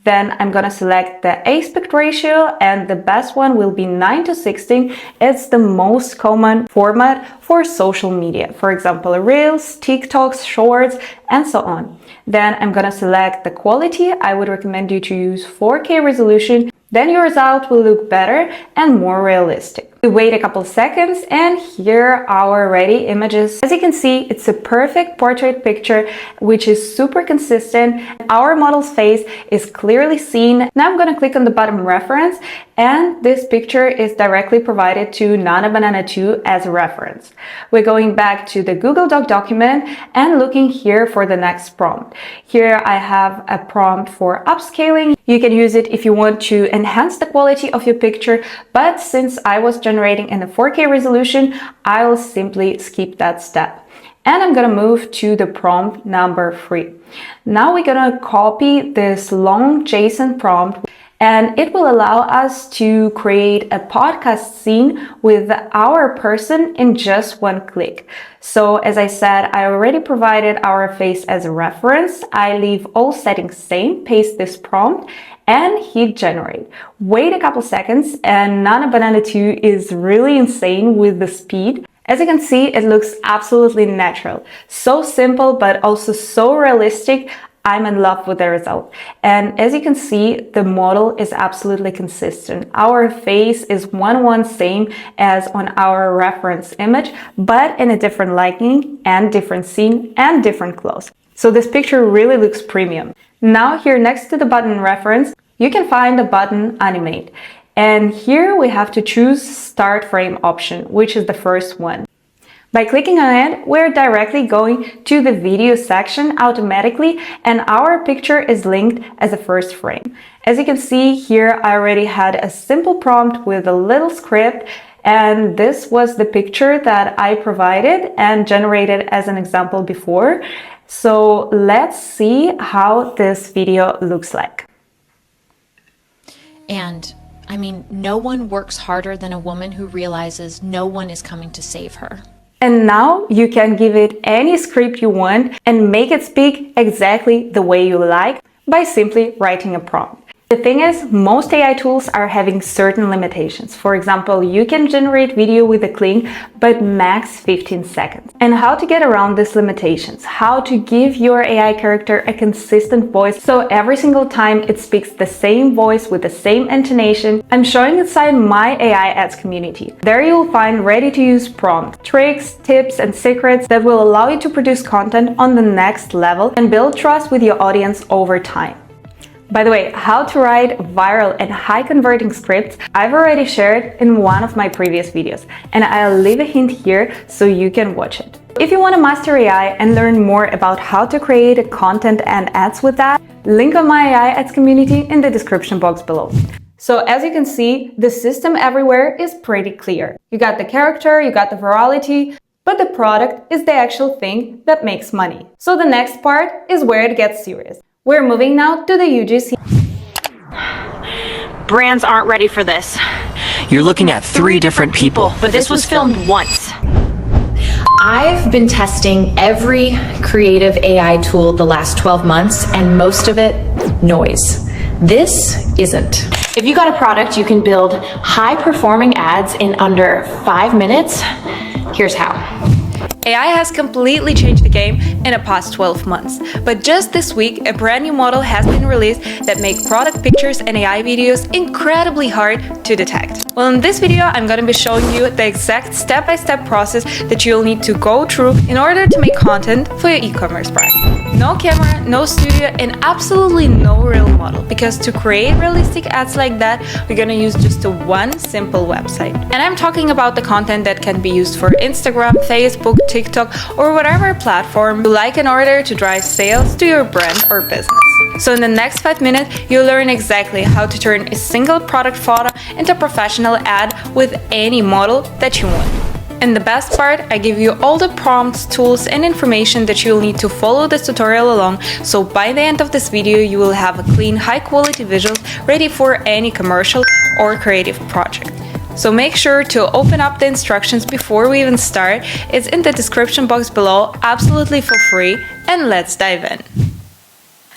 Speaker 1: Then I'm going to select the aspect ratio, and the best one will be 9:16. It's the most common format for social media. For example, Reels, TikToks, Shorts, and so on. Then I'm going to select the quality. I would recommend you to use 4K resolution. Then your result will look better and more realistic. We wait a couple seconds and here are our ready images. As you can see, it's a perfect portrait picture, which is super consistent. Our model's face is clearly seen. Now I'm going to click on the bottom reference, and this picture is directly provided to Nano Banana 2 as a reference. We're going back to the Google Doc document and looking here for the next prompt. Here I have a prompt for upscaling. You can use it if you want to enhance the quality of your picture, but since I was generating in a 4K resolution, I will simply skip that step. And I'm going to move to the prompt number 3. Now we're going to copy this long JSON prompt, and it will allow us to create a podcast scene with our person in just one click. So as I said, I already provided our face as a reference. I leave all settings same, paste this prompt, and hit generate. Wait a couple seconds, and Nano Banana 2 is really insane with the speed. As you can see, it looks absolutely natural. So simple, but also so realistic. I'm in love with the result. And as you can see, the model is absolutely consistent. Our face is one same as on our reference image, but in a different lighting and different scene and different clothes. So this picture really looks premium. Now here next to the button reference, you can find the button animate. And here we have to choose start frame option, which is the first one. By clicking on it, we're directly going to the video section automatically, and our picture is linked as a first frame. As you can see here, I already had a simple prompt with a little script, and this was the picture that I provided and generated as an example before. So let's see how this video looks like.
Speaker 9: And I mean, no one works harder than a woman who realizes no one is coming to save her.
Speaker 1: And now you can give it any script you want and make it speak exactly the way you like by simply writing a prompt. The thing is, most AI tools are having certain limitations. For example, you can generate video with a click, but max 15 seconds. And how to get around these limitations, how to give your AI character a consistent voice so every single time it speaks the same voice with the same intonation, I'm showing inside my AI ads community. There you will find ready-to-use prompts, tricks, tips, and secrets that will allow you to produce content on the next level and build trust with your audience over time. By the way, how to write viral and high converting scripts, I've already shared in one of my previous videos, and I'll leave a hint here so you can watch it. If you want to master AI and learn more about how to create content and ads with that, link on my AI ads community in the description box below. So as you can see, the system everywhere is pretty clear. You got the character, you got the virality, but the product is the actual thing that makes money. So the next part is where it gets serious. We're moving now to the UGC.
Speaker 10: Brands aren't ready for this. You're looking at 3 different people, but this was filmed once.
Speaker 8: I've been testing every creative AI tool the last 12 months, and most of it, noise. This isn't.
Speaker 10: If you got a product, you can build high-performing ads in under 5 minutes. Here's how.
Speaker 5: AI has completely changed the game in the past 12 months, but just this week, a brand new model has been released that make product pictures and AI videos incredibly hard to detect. Well, in this video, I'm going to be showing you the exact step-by-step process that you'll need to go through in order to make content for your e-commerce brand. No camera, no studio, and absolutely no real model, because to create realistic ads like that, we're going to use just one simple website. And I'm talking about the content that can be used for Instagram, Facebook, TikTok, or whatever platform you like in order to drive sales to your brand or business. So in the next 5 minutes, you'll learn exactly how to turn a single product photo into a professional ad with any model that you want. And the best part, I give you all the prompts, tools, and information that you'll need to follow this tutorial along, so by the end of this video you will have a clean, high-quality visuals ready for any commercial or creative project. So make sure to open up the instructions before we even start. It's in the description box below, absolutely for free, and let's dive in.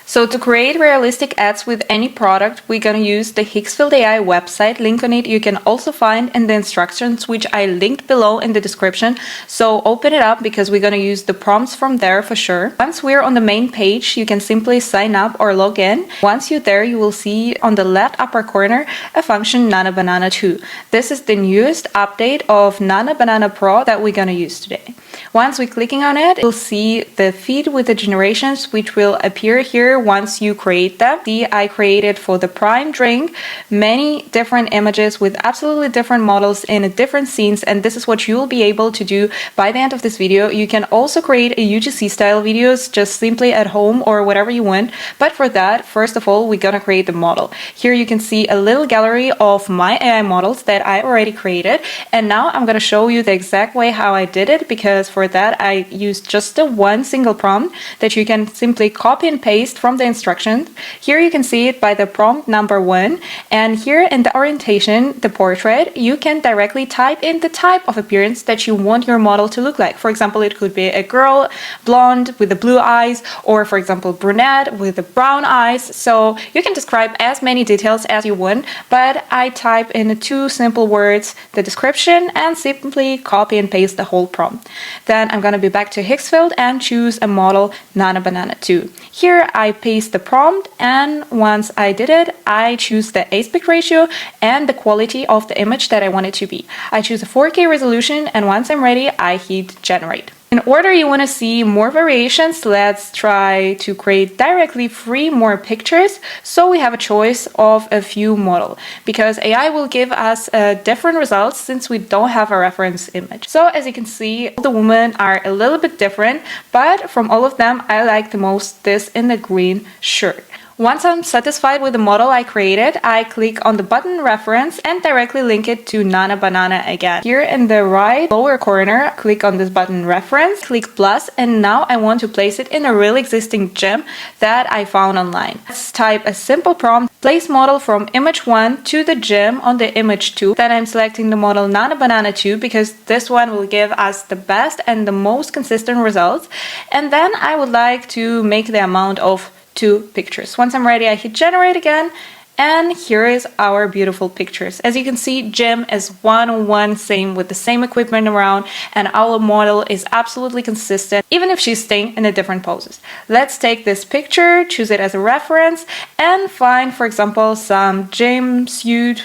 Speaker 5: So to create realistic ads with any product, we're going to use the Hicksfield AI website. Link on it you can also find in the instructions, which I linked below in the description. So open it up because we're going to use the prompts from there for sure. Once we're on the main page, you can simply sign up or log in. Once you're there, you will see on the left upper corner a function Nano Banana 2. This is the newest update of Nano Banana Pro that we're going to use today. Once we're clicking on it, you'll see the feed with the generations, which will appear here once you create them. See, I created for the prime drink many different images with absolutely different models in different scenes, and this is what you'll be able to do by the end of this video. You can also create a UGC style videos just simply at home or whatever you want, but for that, first of all, we're gonna create the model. Here you can see a little gallery of my AI models that I already created, and now I'm gonna show you the exact way how I did it, because for that I used just one single prompt that you can simply copy and paste from the instructions. Here you can see it by the prompt number 1, and here in the orientation, the portrait, you can directly type in the type of appearance that you want your model to look like. For example, it could be a girl, blonde with the blue eyes, or for example, brunette with the brown eyes. So you can describe as many details as you want, but I type in 2 simple words, the description, and simply copy and paste the whole prompt. Then I'm gonna be back to Hicksfield and choose a model Nano Banana 2. Here I paste the prompt, and once I did it, I choose the aspect ratio and the quality of the image that I want it to be. I choose a 4K resolution, and once I'm ready, I hit generate. In order you want to see more variations, let's try to create directly 3 more pictures, so we have a choice of a few models, because AI will give us different results since we don't have a reference image. So as you can see, all the women are a little bit different, but from all of them I like the most this in the green shirt. Once I'm satisfied with the model I created, I click on the button reference and directly link it to Nano Banana again. Here in the right lower corner, click on this button reference, click plus, and now I want to place it in a real existing gem that I found online. Let's type a simple prompt, place model from image 1 to the gem on the image 2. Then I'm selecting the model Nano Banana 2 because this one will give us the best and the most consistent results. And then I would like to make the amount of 2 pictures. Once I'm ready, I hit generate again, and here is our beautiful pictures. As you can see, gem is 1-on-1 same with the same equipment around, and our model is absolutely consistent even if she's staying in a different poses. Let's take this picture, choose it as a reference, and find, for example, some gym suit,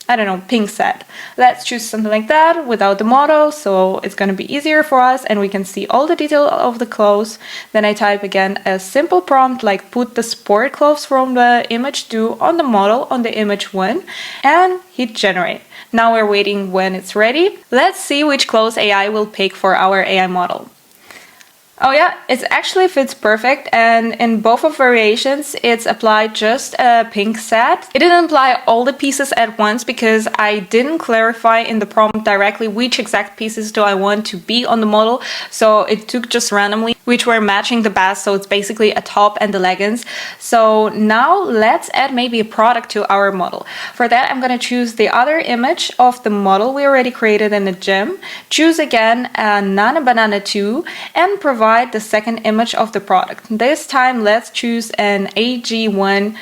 Speaker 5: I don't know, pink set. Let's choose something like that without the model, so it's going to be easier for us and we can see all the detail of the clothes. Then I type again a simple prompt like put the sport clothes from the image 2 on the model on the image 1 and hit generate. Now we're waiting when it's ready. Let's see which clothes AI will pick for our AI model. Oh yeah, it actually fits perfect, and in both of variations it's applied just a pink set. It didn't apply all the pieces at once because I didn't clarify in the prompt directly which exact pieces do I want to be on the model, so it took just randomly which were matching the best, so it's basically a top and the leggings. So now let's add maybe a product to our model. For that I'm gonna choose the other image of the model we already created in the gym, choose again a Nano Banana 2 and provide the second image of the product. This time let's choose an AG1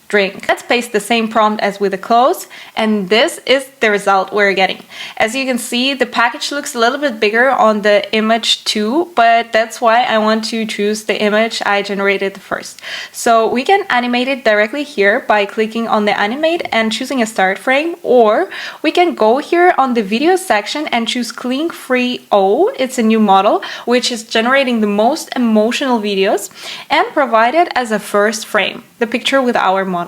Speaker 5: drink. Let's paste the same prompt as with the clothes, and this is the result we're getting. As you can see, the package looks a little bit bigger on the image 2, but that's why I want to choose the image I generated first. So we can animate it directly here by clicking on the animate and choosing a start frame, or we can go here on the video section and choose Clean Free O. It's a new model which is generating the most emotional videos, and provide it as a first frame, the picture with our model.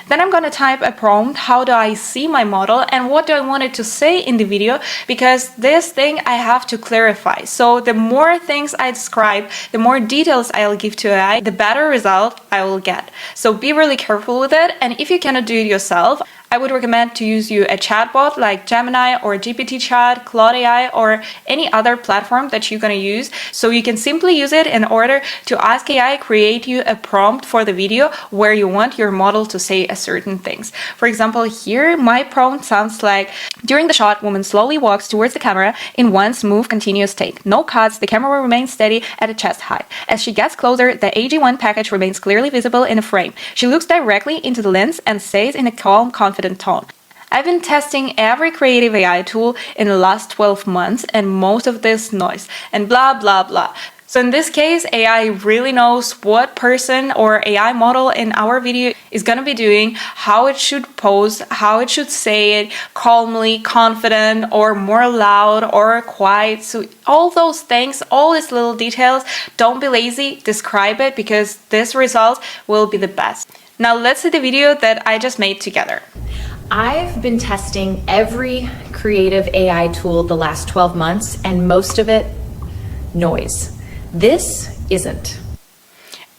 Speaker 5: Then I'm gonna type a prompt, how do I see my model and what do I want it to say in the video, because this thing I have to clarify. So the more things I describe, the more details I'll give to AI, the better result I will get. So be really careful with it, and if you cannot do it yourself, I would recommend to use you a chatbot like Gemini or GPT Chat, Claude AI, or any other platform that you're going to use. So you can simply use it in order to ask AI create you a prompt for the video where you want your model to say a certain things. For example, here my prompt sounds like, during the shot, woman slowly walks towards the camera in one smooth continuous take. No cuts, the camera remains steady at a chest height. As she gets closer, the AG1 package remains clearly visible in the frame. She looks directly into the lens and says in a calm, confident tone. I've been testing every creative AI tool in the last 12 months and most of this noise and blah blah blah. So in this case, AI really knows what person or AI model in our video is going to be doing, how it should pose, how it should say it, calmly, confident, or more loud or quiet. So all those things, all these little details, don't be lazy, describe it because this result will be the best. Now let's see the video that I just made together.
Speaker 8: I've been testing every creative AI tool the last 12 months and most of it, noise. This isn't.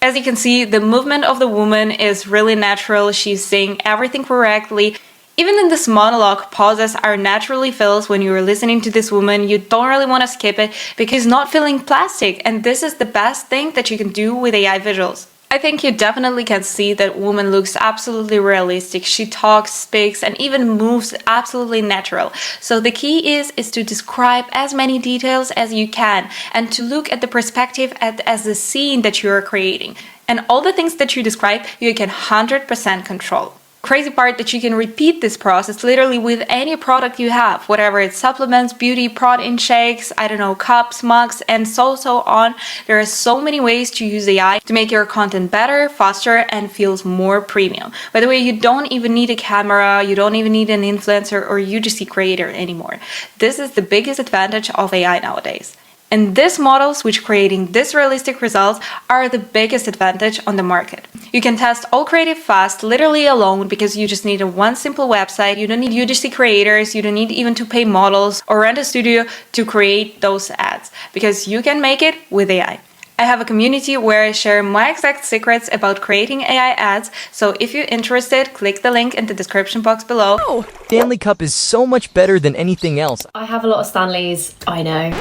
Speaker 5: As you can see, the movement of the woman is really natural. She's saying everything correctly. Even in this monologue, pauses are naturally filled when you're listening to this woman. You don't really want to skip it because it's not feeling plastic. And this is the best thing that you can do with AI visuals. I think you definitely can see that woman looks absolutely realistic. She talks, speaks, and even moves absolutely natural. So the key is to describe as many details as you can and to look at the perspective as the scene that you are creating. And all the things that you describe, you can 100% control. Crazy part that you can repeat this process literally with any product you have, whatever it's supplements, beauty, protein shakes, I don't know, cups, mugs, and so on. There are so many ways to use AI to make your content better, faster, and feels more premium. By the way, you don't even need a camera, you don't even need an influencer or UGC creator anymore. This is the biggest advantage of AI nowadays. And these models, which creating these realistic results, are the biggest advantage on the market. You can test all creative fast, literally alone, because you just need one simple website. You don't need UGC creators, you don't need even to pay models or rent a studio to create those ads, because you can make it with AI. I have a community where I share my exact secrets about creating AI ads, so if you're interested, click the link in the description box below.
Speaker 11: Oh, Stanley Cup is so much better than anything else.
Speaker 10: I have a lot of Stanleys, I know.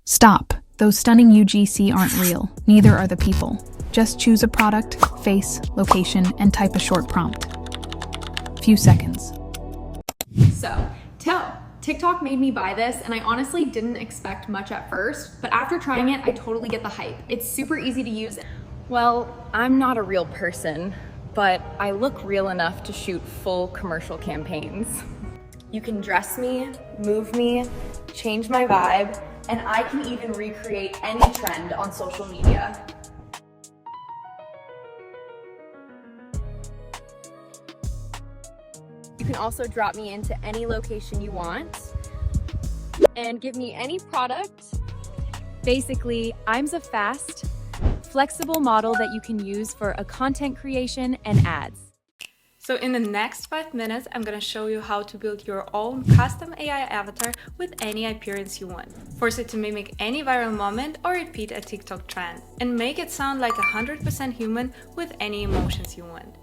Speaker 2: Stop. Those stunning UGC aren't real. Neither are the people. Just choose a product, face, location, and type a short prompt. Few seconds.
Speaker 12: So, TikTok made me buy this, and I honestly didn't expect much at first, but after trying it, I totally get the hype. It's super easy to use.
Speaker 13: Well, I'm not a real person, but I look real enough to shoot full commercial campaigns. You can dress me, move me, change my vibe, and I can even recreate any trend on social media. You can also drop me into any location you want and give me any product. Basically, I'm a fast, flexible model that you can use for a content creation and ads.
Speaker 1: So in the next 5 minutes, I'm gonna show you how to build your own custom AI avatar with any appearance you want. Force it to mimic any viral moment or repeat a TikTok trend. And make it sound like 100% human with any emotions you want.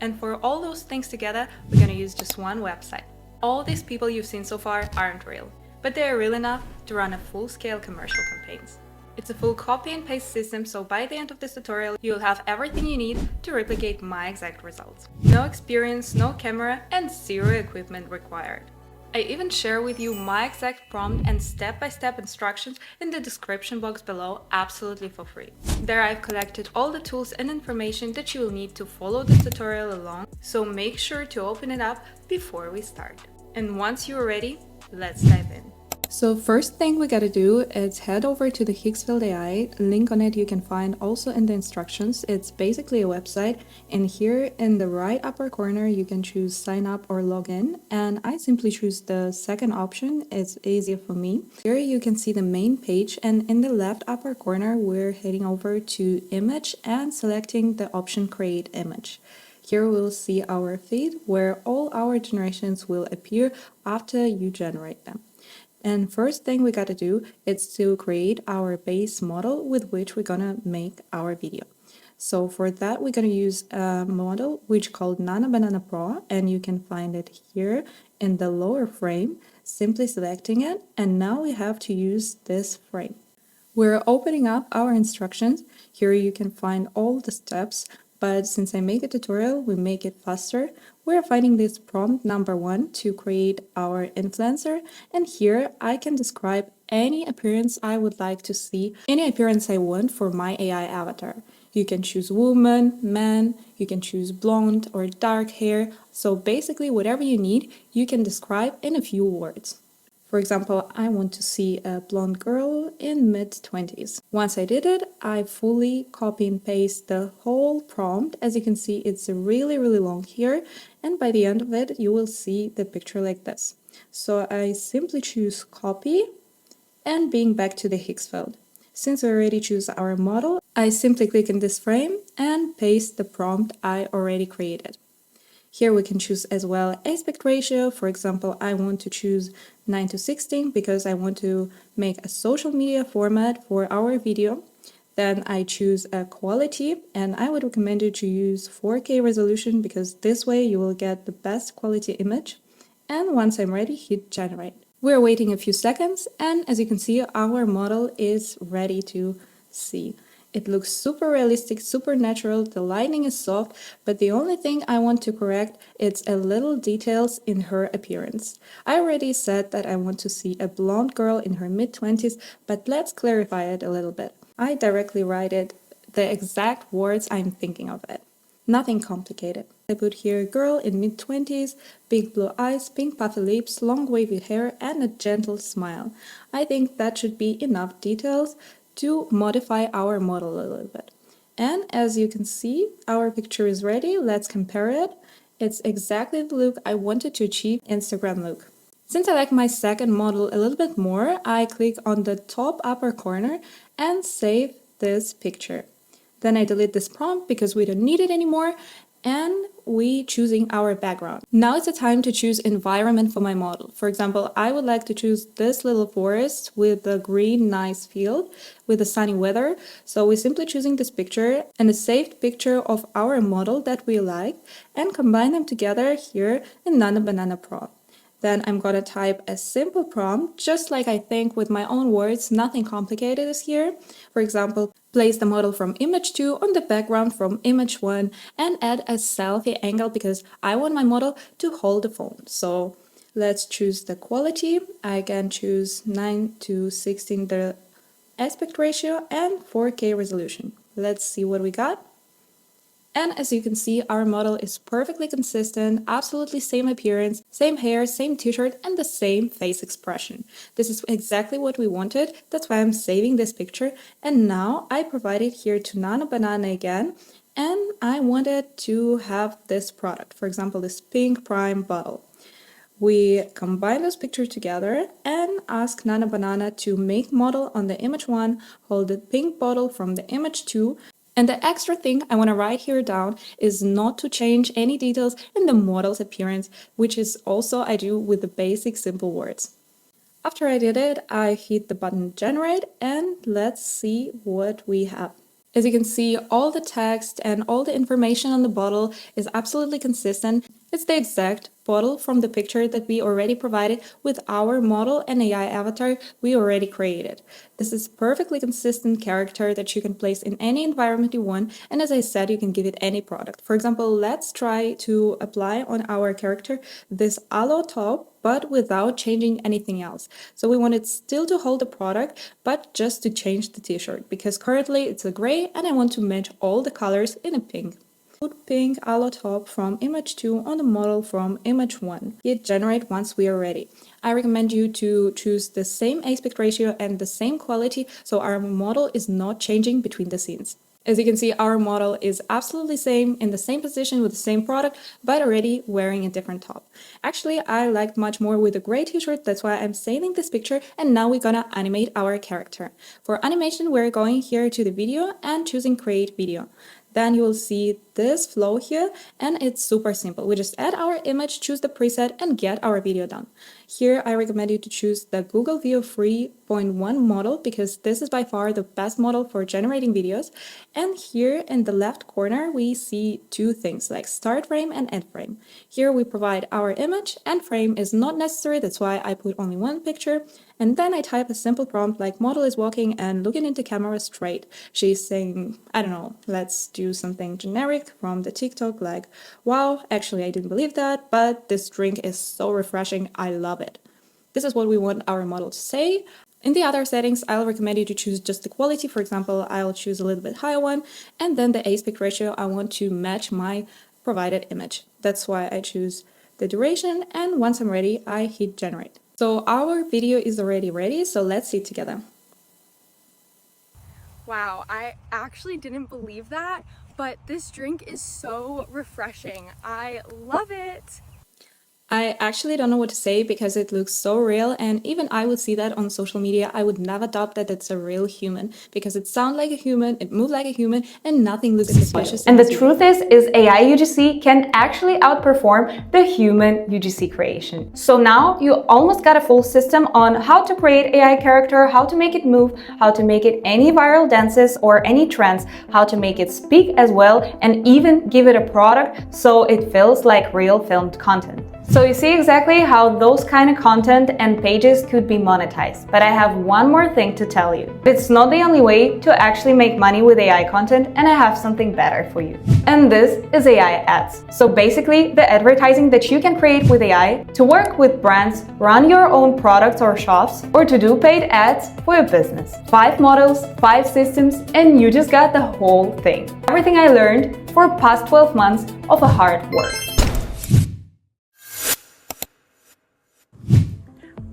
Speaker 1: And for all those things together, we're gonna use just one website. All these people you've seen so far aren't real, but they are real enough to run a full-scale commercial campaigns. It's a full copy and paste system, so by the end of this tutorial, you'll have everything you need to replicate my exact results. No experience, no camera, and zero equipment required. I even share with you my exact prompt and step-by-step instructions in the description box below absolutely for free. There I've collected all the tools and information that you will need to follow this tutorial along, so make sure to open it up before we start. And once you're ready, let's dive in.
Speaker 3: So first thing we gotta do is head over to the Higgsfield AI. Link on it you can find also in the instructions. It's basically a website, and here in the right upper corner you can choose sign up or log in, and I simply choose the second option. It's easier for me. Here you can see the main page, and in the left upper corner we're heading over to image and selecting the option create image. Here we'll see our feed where all our generations will appear after you generate them. And first thing we gotta do is to create our base model with which we're gonna make our video. So for that, we're going to use a model which called Nano Banana Pro, and you can find it here in the lower frame, simply selecting it, and now we have to use this frame. We're opening up our instructions. Here you can find all the steps, but since I make a tutorial, we make it faster. We're finding this prompt number 1 to create our influencer, and here I can describe any appearance I would like to see, any appearance I want for my AI avatar. You can choose woman, man, you can choose blonde or dark hair, so basically whatever you need, you can describe in a few words. For example, I want to see a blonde girl in mid-20s. Once I did it, I fully copy and paste the whole prompt. As you can see, it's really long here, and by the end of it, you will see the picture like this. So I simply choose copy and being back to the Higgs field. Since we already choose our model, I simply click in this frame and paste the prompt I already created. Here we can choose as well aspect ratio. For example, I want to choose 9:16 because I want to make a social media format for our video. Then I choose a quality, and I would recommend you to use 4K resolution because this way you will get the best quality image. And once I'm ready, hit generate. We're waiting a few seconds, and as you can see, our model is ready to see. It looks super realistic, super natural, the lighting is soft, but the only thing I want to correct is a little details in her appearance. I already said that I want to see a blonde girl in her mid-20s, but let's clarify it a little bit. I directly write it the exact words I'm thinking of it. Nothing complicated. I put here girl in mid-20s, big blue eyes, pink puffy lips, long wavy hair, and a gentle smile. I think that should be enough details to modify our model a little bit. And as you can see, our picture is ready. Let's compare it. It's exactly the look I wanted to achieve, Instagram look. Since I like my second model a little bit more, I click on the top upper corner and save this picture. Then I delete this prompt because we don't need it anymore, and we choosing our background. Now it's the time to choose environment for my model. For example, I would like to choose this little forest with a green nice field with the sunny weather. So we're simply choosing this picture and a saved picture of our model that we like and combine them together here in Nano Banana Pro. Then I'm gonna type a simple prompt, just like I think with my own words, nothing complicated is here. For example, place the model from image 2 on the background from image 1 and add a selfie angle because I want my model to hold the phone. So let's choose the quality. I can choose 9:16 the aspect ratio and 4K resolution. Let's see what we got. And as you can see, our model is perfectly consistent, absolutely same appearance, same hair, same t-shirt, and the same face expression. This is exactly what we wanted. That's why I'm saving this picture. And now I provide it here to Nano Banana again. And I wanted to have this product, for example, this pink prime bottle. We combine those pictures together and ask Nano Banana to make model on the image 1, hold the pink bottle from the image 2, and the extra thing I want to write here down is not to change any details in the model's appearance, which is also I do with the basic simple words. After I did it, I hit the button generate and let's see what we have. As you can see, all the text and all the information on the bottle is absolutely consistent. It's the exact bottle from the picture that we already provided with our model and AI avatar we already created. This is perfectly consistent character that you can place in any environment you want, and as I said, you can give it any product. For example, let's try to apply on our character this aloe top, but without changing anything else. So we want it still to hold the product, but just to change the t-shirt, because currently it's a gray and I want to match all the colors in a pink. Put pink aloe top from image 2 on the model from image 1. Hit generate once we are ready. I recommend you to choose the same aspect ratio and the same quality so our model is not changing between the scenes. As you can see, our model is absolutely same, in the same position with the same product, but already wearing a different top. Actually, I liked much more with a gray t-shirt, that's why I'm saving this picture, and now we're gonna animate our character. For animation, we're going here to the video and choosing create video. Then you will see this flow here, and it's super simple. We just add our image, choose the preset, and get our video done. Here, I recommend you to choose the Google Veo 3.1 model because this is by far the best model for generating videos. And here in the left corner, we see two things like start frame and end frame. Here we provide our image, end frame is not necessary, that's why I put only one picture. And then I type a simple prompt like model is walking and looking into camera straight. She's saying, I don't know, let's do something generic from the TikTok like, wow, actually I didn't believe that, but this drink is so refreshing, I love it. This is what we want our model to say. In the other settings, I'll recommend you to choose just the quality. For example, I'll choose a little bit higher one, and then the aspect ratio, I want to match my provided image. That's why I choose the duration, and once I'm ready, I hit generate. So our video is already ready, so let's see it together.
Speaker 13: Wow, I actually didn't believe that, but this drink is so refreshing. I love it.
Speaker 3: I actually don't know what to say because it looks so real, and even I would see that on social media. I would never doubt that it's a real human because it sounds like a human, it moves like a human, and nothing looks suspicious.
Speaker 1: And the truth is AI UGC can actually outperform the human UGC creation. So now you almost got a full system on how to create AI character, how to make it move, how to make it any viral dances or any trends, how to make it speak as well, and even give it a product so it feels like real filmed content. So you see exactly how those kind of content and pages could be monetized. But I have one more thing to tell you. It's not the only way to actually make money with AI content, and I have something better for you. And this is AI ads. So basically the advertising that you can create with AI to work with brands, run your own products or shops, or to do paid ads for your business. 5 models, 5 systems, and you just got the whole thing. Everything I learned for past 12 months of a hard work.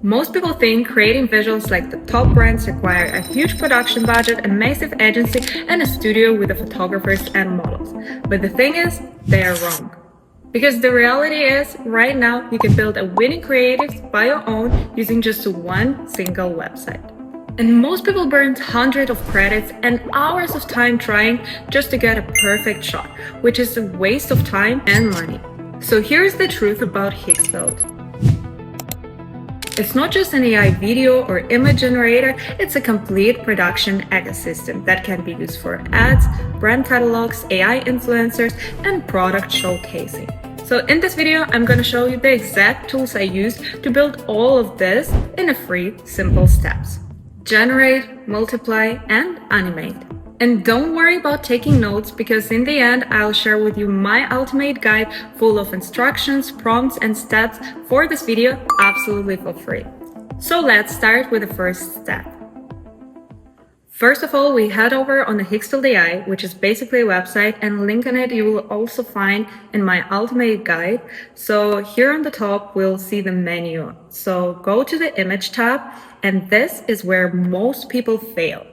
Speaker 1: Most people think creating visuals like the top brands require a huge production budget, a massive agency, and a studio with the photographers and models. But the thing is, they are wrong. Because the reality is, right now, you can build a winning creative by your own using just one single website. And most people burn hundreds of credits and hours of time trying just to get a perfect shot, which is a waste of time and money. So here's the truth about Higgsfield. It's not just an AI video or image generator, it's a complete production ecosystem that can be used for ads, brand catalogs, AI influencers, and product showcasing. So in this video, I'm going to show you the exact tools I use to build all of this in a free, simple steps. Generate, multiply, and animate. And don't worry about taking notes because in the end, I'll share with you my ultimate guide full of instructions, prompts, and steps for this video absolutely for free. So let's start with the first step. First of all, we head over on the Higgsfield AI, which is basically a website, and link on it you will also find in my ultimate guide. So here on the top, we'll see the menu. So go to the image tab, and this is where most people fail.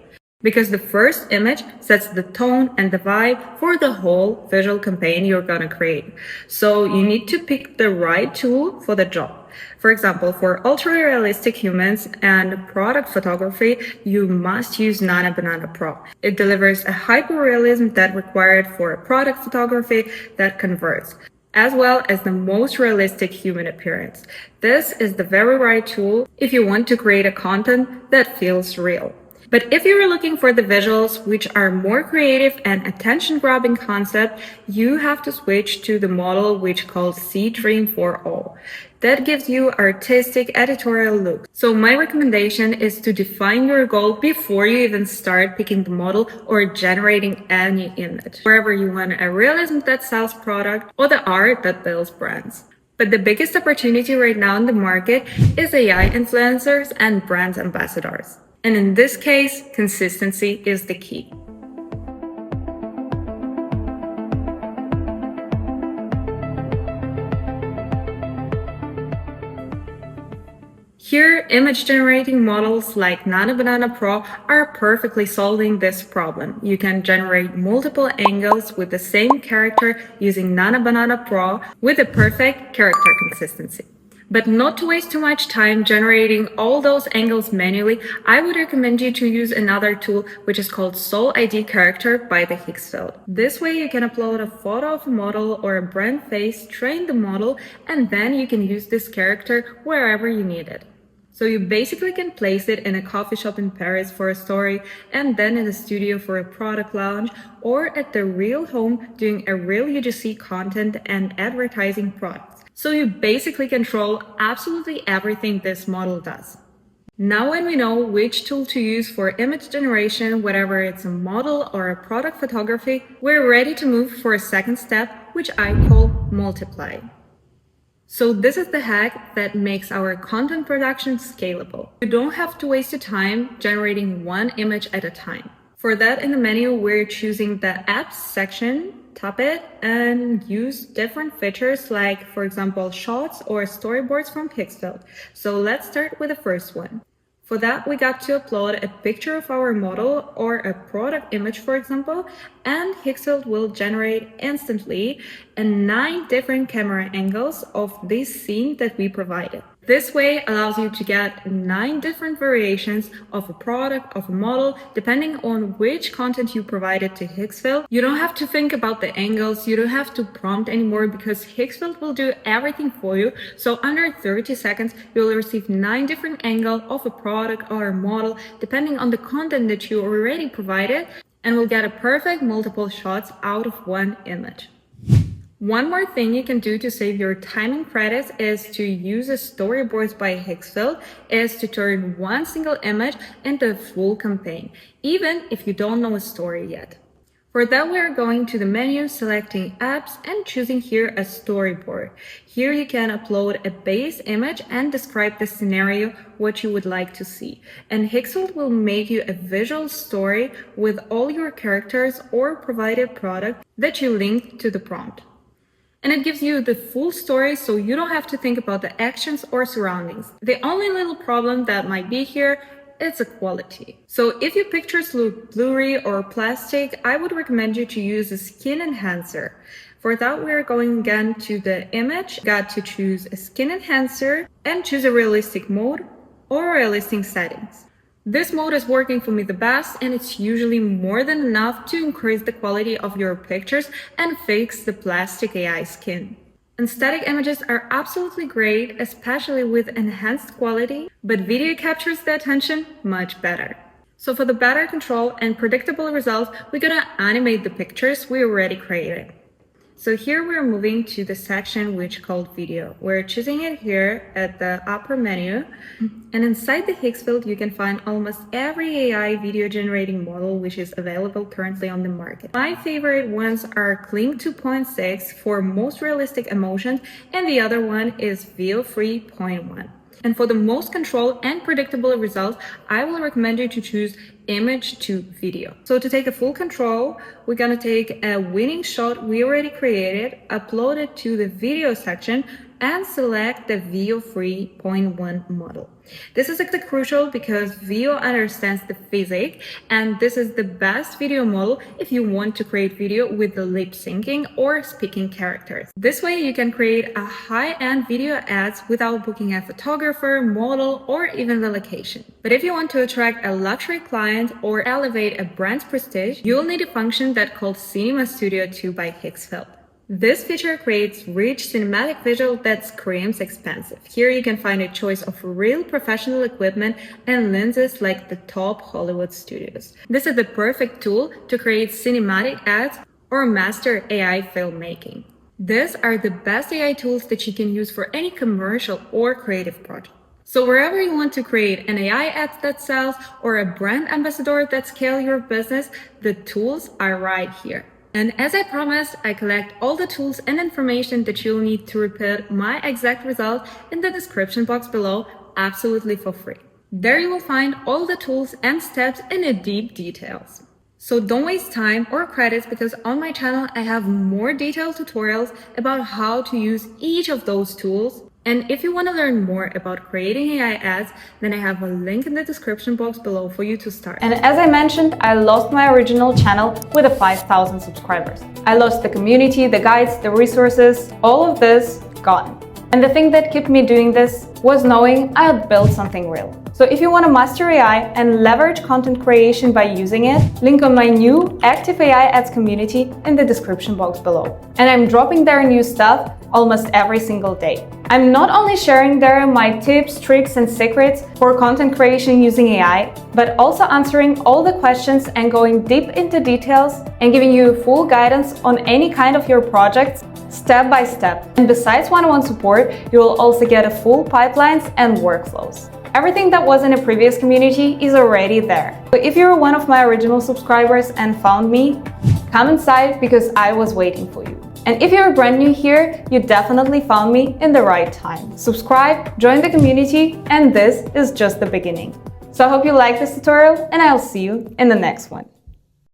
Speaker 1: Because the first image sets the tone and the vibe for the whole visual campaign you're gonna create. So you need to pick the right tool for the job. For example, for ultra-realistic humans and product photography, you must use Nano Pro. It delivers a hyper-realism that's required for product photography that converts, as well as the most realistic human appearance. This is the very right tool if you want to create a content that feels real. But if you're looking for the visuals, which are more creative and attention-grabbing concept, you have to switch to the model which called C-Dream for All. That gives you artistic editorial look. So my recommendation is to define your goal before you even start picking the model or generating any image. Wherever you want a realism that sells product or the art that builds brands. But the biggest opportunity right now in the market is AI influencers and brand ambassadors. And in this case, consistency is the key. Here, image generating models like Nano Pro are perfectly solving this problem. You can generate multiple angles with the same character using Nano Pro with a perfect character consistency. But not to waste too much time generating all those angles manually, I would recommend you to use another tool which is called Soul ID Character by the Higgsfield. This way you can upload a photo of a model or a brand face, train the model, and then you can use this character wherever you need it. So you basically can place it in a coffee shop in Paris for a story, and then in a studio for a product launch, or at the real home doing a real UGC content and advertising products. So you basically control absolutely everything this model does. Now when we know which tool to use for image generation, whether it's a model or a product photography, we're ready to move for a second step, which I call multiply. So this is the hack that makes our content production scalable. You don't have to waste your time generating one image at a time. For that, in the menu, we're choosing the apps section, tap it, and use different features like, for example, shots or storyboards from Higgsfield. So let's start with the first one. For that, we got to upload a picture of our model or a product image, for example, and Higgsfield will generate instantly 9 different camera angles of this scene that we provided. This way allows you to get 9 different variations of a product, of a model, depending on which content you provided to Higgsfield. You don't have to think about the angles, you don't have to prompt anymore because Higgsfield will do everything for you. So under 30 seconds, you'll receive 9 different angles of a product or a model, depending on the content that you already provided, and will get a perfect multiple shots out of one image. One more thing you can do to save your time and credits is to use a storyboards by Higgsfield, is to turn one single image into a full campaign, even if you don't know a story yet. For that, we are going to the menu, selecting apps and choosing here a storyboard. Here you can upload a base image and describe the scenario, what you would like to see. And Higgsfield will make you a visual story with all your characters or provided product that you link to the prompt. And it gives you the full story, so you don't have to think about the actions or surroundings. The only little problem that might be here is the quality. So if your pictures look blurry or plastic, I would recommend you to use a skin enhancer. For that, we're going again to the image, got to choose a skin enhancer and choose a realistic mode or realistic settings. This mode is working for me the best, and it's usually more than enough to increase the quality of your pictures and fix the plastic AI skin. And static images are absolutely great, especially with enhanced quality, but video captures the attention much better. So for the better control and predictable results, we're gonna animate the pictures we already created. So here we're moving to the section which called video. We're choosing it here at the upper menu, and inside the Higgsfield you can find almost every AI video generating model which is available currently on the market. My favorite ones are Kling 2.6 for most realistic emotions, and the other one is Veo 3.1. And for the most controlled and predictable results, I will recommend you to choose image to video. So to take a full control, we're gonna take a winning shot we already created, upload it to the video section, and select the Veo 3.1 model. This is crucial because Veo understands the physics, and this is the best video model if you want to create video with the lip syncing or speaking characters. This way you can create a high-end video ads without booking a photographer, model, or even the location. But if you want to attract a luxury client or elevate a brand's prestige, you'll need a function that's called Cinema Studio 2 by Higgsfield. This feature creates rich cinematic visual that screams expensive. Here you can find a choice of real professional equipment and lenses like the top Hollywood studios. This is the perfect tool to create cinematic ads or master AI filmmaking. These are the best AI tools that you can use for any commercial or creative project. So wherever you want to create an AI ad that sells or a brand ambassador that scales your business, the tools are right here. And as I promised, I collect all the tools and information that you'll need to repeat my exact result in the description box below, absolutely for free. There you will find all the tools and steps in a deep details. So don't waste time or credits, because on my channel I have more detailed tutorials about how to use each of those tools. And if you want to learn more about creating AI ads, then I have a link in the description box below for you to start. And as I mentioned, I lost my original channel with 5,000 subscribers. I lost the community, the guides, the resources, all of this gone. And the thing that kept me doing this was knowing I'd build something real. So if you want to master AI and leverage content creation by using it, link on my new active AI ads community in the description box below. And I'm dropping there new stuff almost every single day. I'm not only sharing there my tips, tricks, and secrets for content creation using AI, but also answering all the questions and going deep into details and giving you full guidance on any kind of your projects step by step. And besides one-on-one support, you will also get a full pipelines and workflows. Everything that was in a previous community is already there. So if you're one of my original subscribers and found me, come inside because I was waiting for you. And if you're brand new here, you definitely found me in the right time. Subscribe, join the community, and this is just the beginning. So I hope you like this tutorial, and I'll see you in the next one.